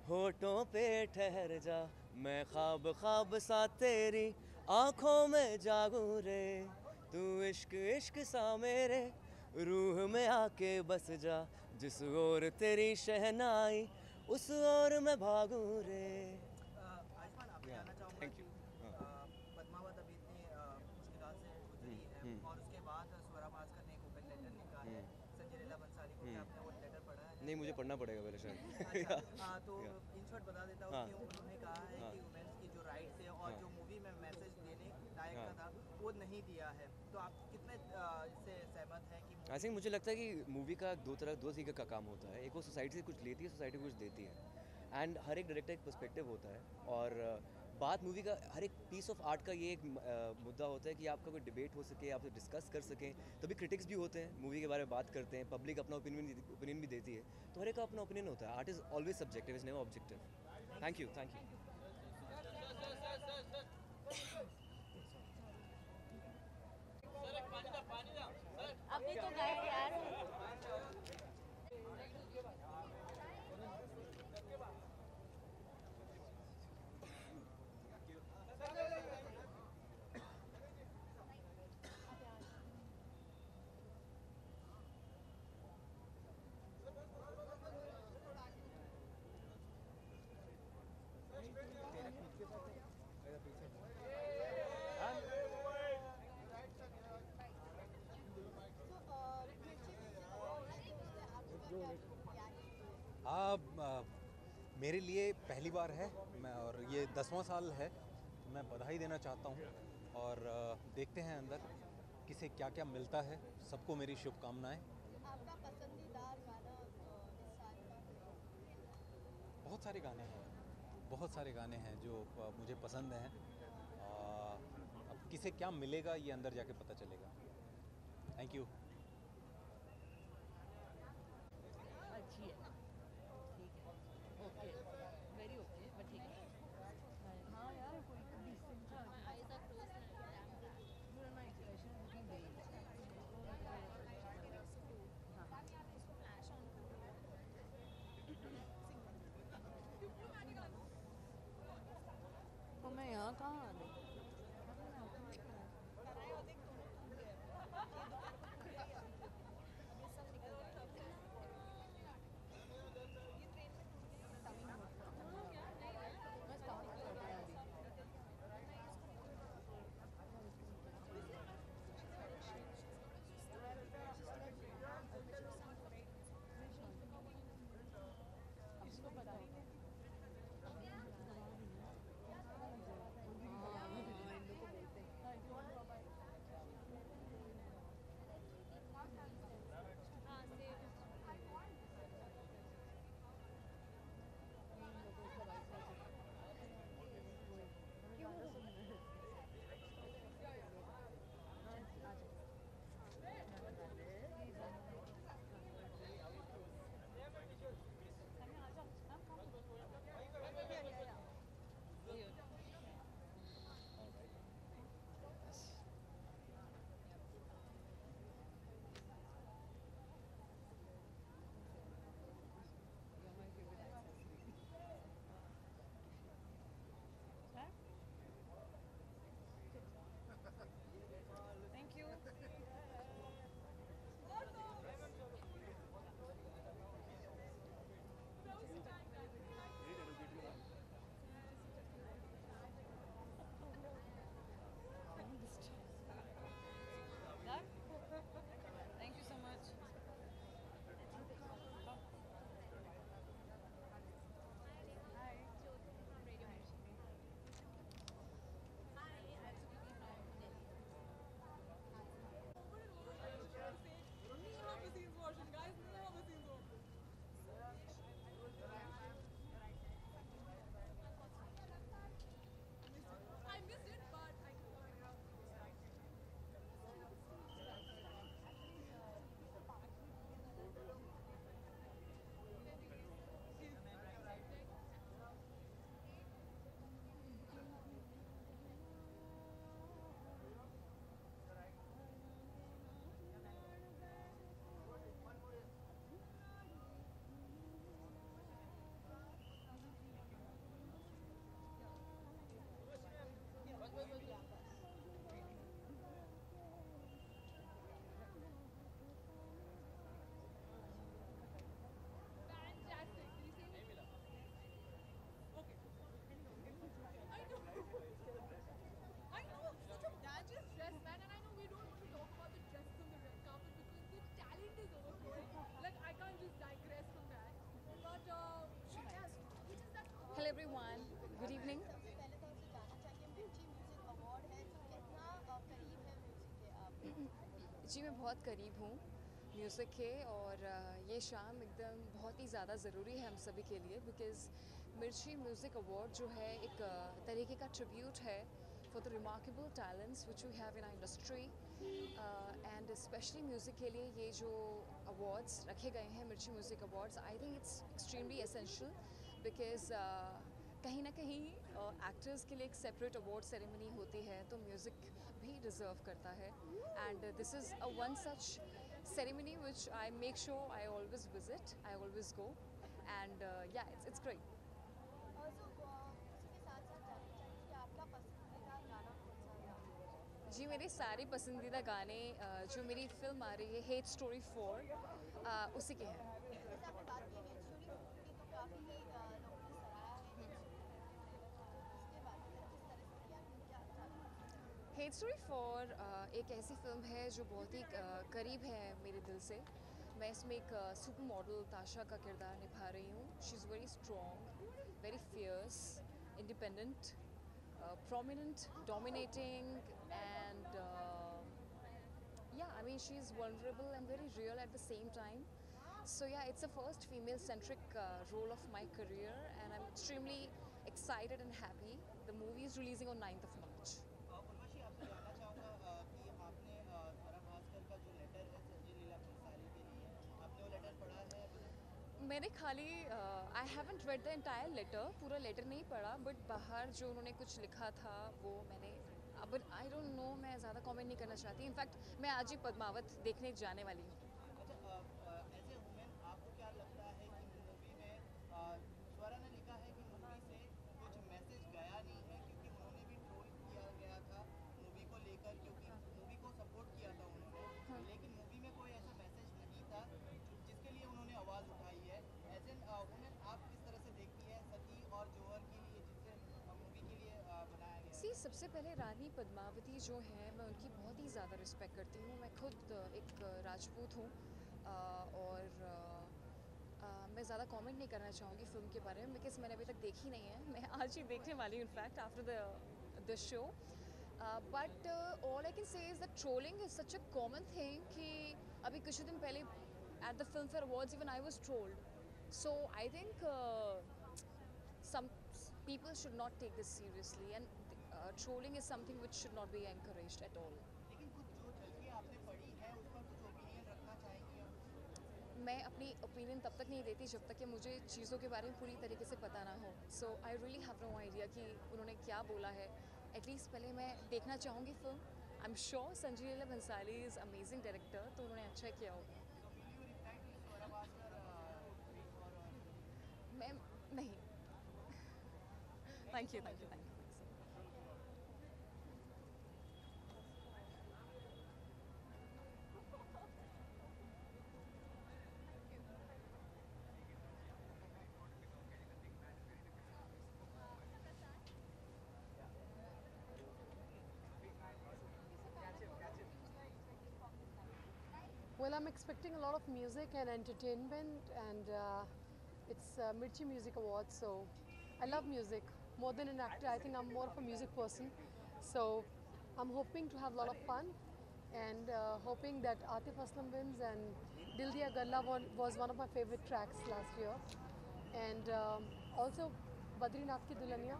होठों पे ठहर जा, मैं ख्वाब ख्वाब सा तेरी आँखों में जागूं रे, तू इश्क इश्क सा मेरे रूह में आके बस जा, जिस ओर तेरी शहनाई उस ओर मैं भागूं रे।
आयुष्मान आपसे
Yeah,
जानना चाहूँगा
thank you.
कि पद्मावत अभी इतनी मुश्किलात से गुजरी है और उसके बाद स्वरा भास्कर ने एक ओपन लेटर लिखा है संजय लीला भंसाली को। क्या आपने वो लेटर पढ़ा है?
नहीं, मुझे पढ़ना पड़ेगा पहले शायद।
अच्छा, तो इन शॉर्ट बता देता हूँ
हाँ।
कि उन्होंने कहा है कि वुमेन्स की जो राइट्स है और जो मूवी में मैसेज देने लायक का था वो नहीं दिया है, तो आप कितने इससे सहमत हैं कि
आई थिंक मुझे लगता है कि मूवी का दो तरीके का काम होता है। एक वो सोसाइटी से कुछ लेती है, सोसाइटी को कुछ देती है, एंड हर एक डायरेक्टर एक पर्सपेक्टिव होता है। और बात मूवी का हर एक पीस ऑफ आर्ट का ये एक मुद्दा होता है कि आपका कोई डिबेट हो सके, आपसे डिस्कस कर सकें। तभी क्रिटिक्स भी होते हैं, मूवी के बारे में बात करते हैं, पब्लिक अपना ओपिनियन भी देती है, तो हर एक का अपना ओपिनियन होता है। Art is always subjective, is never objective. Thank you.
अभी तो गए यार।
मेरे लिए पहली बार है, मैं और ये 10वां साल है, तो मैं बधाई देना चाहता हूँ और देखते हैं अंदर किसे क्या क्या मिलता है। सबको मेरी शुभकामनाएं।
आपका पसंदीदा गाना इस साल का?
बहुत सारे गाने हैं, बहुत सारे गाने हैं जो मुझे पसंद हैं। अब किसे क्या मिलेगा ये अंदर जाके पता चलेगा। Thank you.
अच्छी है, ठीक है, ओके, वेरी ओके, बट ठीक है। हाँ यार, कोई डिसेंट था। आईज आर क्लोज ना, my expression is looking very तो मैं यहाँ कहाँ आ गई? Thank you so much.
Hello everyone, good evening.
पहले तो आपसे जानना चाहिए मिर्ची म्यूजिक अवार्ड है तो कितना करीब है म्यूजिक के आप?
जी मैं बहुत करीब हूँ म्यूज़िक के और ये शाम एकदम बहुत ही ज़्यादा ज़रूरी है हम सभी के लिए बिकॉज़ मिर्ची म्यूज़िक अवार्ड जो है एक तरीके का ट्रिब्यूट है for the remarkable talents which we have in our industry and especially music के लिए ये जो अवार्ड्स रखे गए हैं Mirchi music awards I think it's extremely essential because कहीं ना कहीं एक्टर्स के लिए एक सेपरेट अवार्ड सेरेमनी होती है तो म्यूज़िक भी डिज़र्व करता है and this is a one such ceremony which I make sure I always visit I always go and या इट्स ग्रेट।
उसी के साथ साथ जानना चाहिए कि आपका पसंदीदा गाना कौन सा था?
जी मेरे सारे पसंदीदा गाने जो मेरी फिल्म आ रही है हेट स्टोरी 4 उसी के हैं।
जैसे आपने बात की हेट स्टोरी की तो काफ़ी लोगों ने सराहा है उसके बारे में किस तरह से किया क्या था?
हेट स्टोरी 4 एक ऐसी फिल्म है जो बहुत ही करीब है मेरे दिल से। मैं इसमें एक सुपर मॉडल ताशा का किरदार निभा रही हूँ। She is very strong, very fierce, independent prominent, dominating, and yeah, I mean, she's vulnerable and very real at the same time. So yeah, it's the first female-centric role of my career, and I'm extremely excited and happy. The movie is releasing on 9th of March.
Urvashi, आपसे जानना चाहूँगा कि आपने स्वरा भास्कर का जो letter है संजय लीला भंसाली के लिए, आपने वो लेटर पढ़ा है अभी?
मैंने खाली I haven't read the entire letter, पूरा लेटर नहीं पढ़ा, बट बाहर जो उन्होंने कुछ लिखा था वो मैंने, अब आई डोंट नो, मैं ज़्यादा कमेंट नहीं करना चाहती। इनफैक्ट मैं आज ही पद्मावत देखने जाने वाली हूँ।
अच्छा, एज ए वुमेन आपको क्या लगता है कि मूवी में स्वरा ने लिखा है कि मूवी से कुछ मैसेज गया नहीं है, क्योंकि उन्होंने भी ट्रोल किया गया था मूवी को लेकर, क्योंकि मूवी को सपोर्ट किया था उन्होंने, लेकिन मूवी में कोई ऐसा मैसेज नहीं था जिसके लिए उन्होंने आवाज़ उठाई है। एज एन वुमेन आप किस तरह से देखती है सती और जौहर के लिए, जिससे मूवी के लिए बनाया गया?
सी, सबसे पहले रानी पद्मावती जो है, मैं उनकी बहुत ही ज़्यादा रिस्पेक्ट करती हूँ। मैं खुद एक राजपूत हूँ और मैं ज़्यादा कमेंट नहीं करना चाहूँगी फ़िल्म के बारे में, बिकॉज मैंने अभी तक देखी नहीं है। मैं आज ही देखने वाली हूँ in fact after the show. But all I can say is that trolling is such a common thing कि अभी कुछ दिन पहले at the Filmfare awards even I was trolled. So I think some people should not take this seriously, and trolling is something which should not be encouraged at all.
लेकिन कुछ जो झलकियाँ आपने पढ़ी है उस पर कुछ ओपिनियन रखना चाहेंगी आप?
मैं अपनी ओपिनियन तब तक नहीं देती जब तक कि मुझे चीज़ों के बारे में पूरी तरीके से पता ना हो। So I really have no idea कि उन्होंने क्या बोला है। एटलीस्ट पहले मैं देखना चाहूँगी film. I am sure Sanjay Leela Bhansali is amazing director, तो उन्होंने अच्छा किया होगा। मैं नहीं। Thank you, thank you, thank you.
Well, I'm expecting a lot of music and entertainment, and it's Mirchi Music Awards, so I love music. More than an actor, I think I'm more of a music person. So I'm hoping to have a lot of fun, and hoping that Atif Aslam wins, and Dil Diya Galla was one of my favorite tracks last year. And also Badrinath Ki Dulhaniya.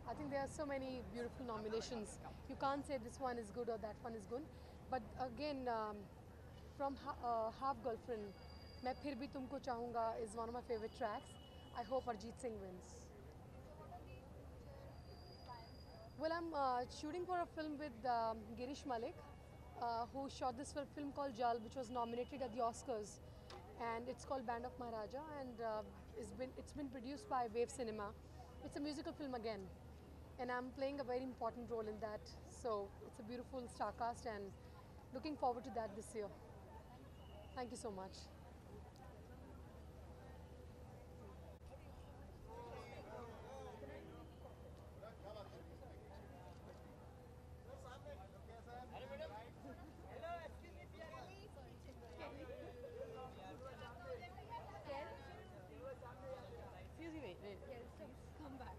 I think there are so many beautiful nominations. You can't say this one is good or that one is good. But again, from Half Girlfriend, मैं फिर भी तुमको चाहूँगा is one of my favorite tracks. I hope Arjit Singh wins. Well, I'm shooting for a film with Girish Malik, who shot this film called Jal, which was nominated at the Oscars, and it's called Band of Maharaja, and it's been produced by Wave Cinema. It's a musical film again, and I'm playing a very important role in that. So it's a beautiful star cast, and looking forward to that this year. Thank you so much.
Excuse me, wait. Yes, please come back.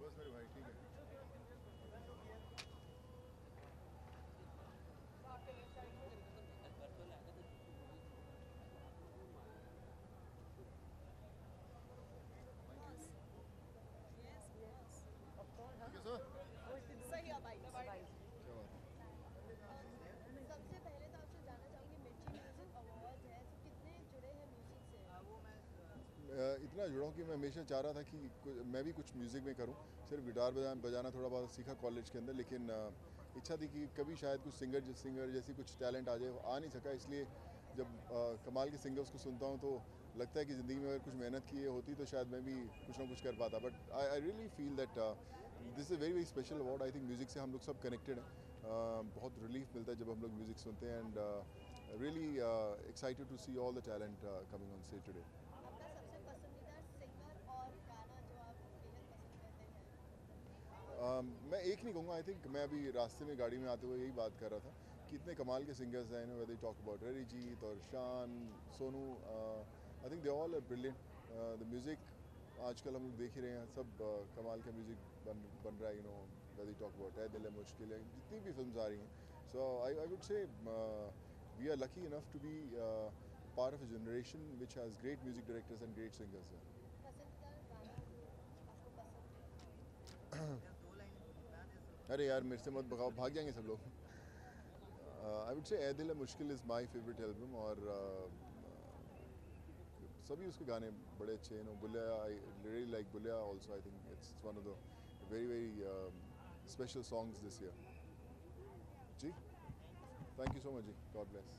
बस मेरे भाई ठीक है।
सही है भाई। सबसे पहले तो आपसे जानना चाहूँगी मिर्ची म्यूजिक अवार्ड्स है, तो कितने जुड़े हैं म्यूजिक से?
इतना जुड़ा हूँ कि मैं हमेशा चाह रहा था कि मैं भी कुछ म्यूज़िक में करूँ। सिर्फ गिटार बजाना थोड़ा बहुत सीखा कॉलेज के अंदर, लेकिन इच्छा थी कि कभी शायद कुछ सिंगर जैसी कुछ टैलेंट आ जाए, आ नहीं सका। इसलिए जब कमाल के सिंगर्स को सुनता हूँ तो लगता है कि ज़िंदगी में अगर कुछ मेहनत की होती तो शायद मैं भी कुछ ना कुछ कर पाता. But I really feel that this is very very special award. I think music से हम लोग सब कनेक्टेड हैं. बहुत रिलीफ मिलता है जब हम लोग म्यूज़िक सुनते हैं. And really excited to see all the talent coming on stage today.
आपका सबसे पसंदीदा सिंगर और गाना जो आप बेहद पसंद करते हैं?
मैं एक नहीं कहूँगा. आई थिंक मैं अभी रास्ते में गाड़ी में आते हुए यही बात कर रहा था कि इतने कमाल के सिंगर्स हैं. वेदर टॉक अबाउट अरिजीत और Shaan, Sonu, I think they all are brilliant. The music आजकल हम लोग देख ही रहे हैं, सब कमाल का म्यूज़िक बन रहा है. You know, whether talk about Ae Dil Hai मुश्किल है, जितनी भी फिल्म्स आ रही हैं. So I would say we are lucky enough to be part of a generation which has great music directors and great singers. अरे यार मेरे से मत भगाओ, भाग जाएंगे सब लोग. आई वुड से ऐ दिल है मुश्किल इज़ माई फेवरेट एल्बम. और सभी उसके गाने बड़े अच्छे हैं. Bulleya, I really like Bulleya also. I think it's one of the very very special songs this year. जी, थैंक यू सो मच जी. God bless.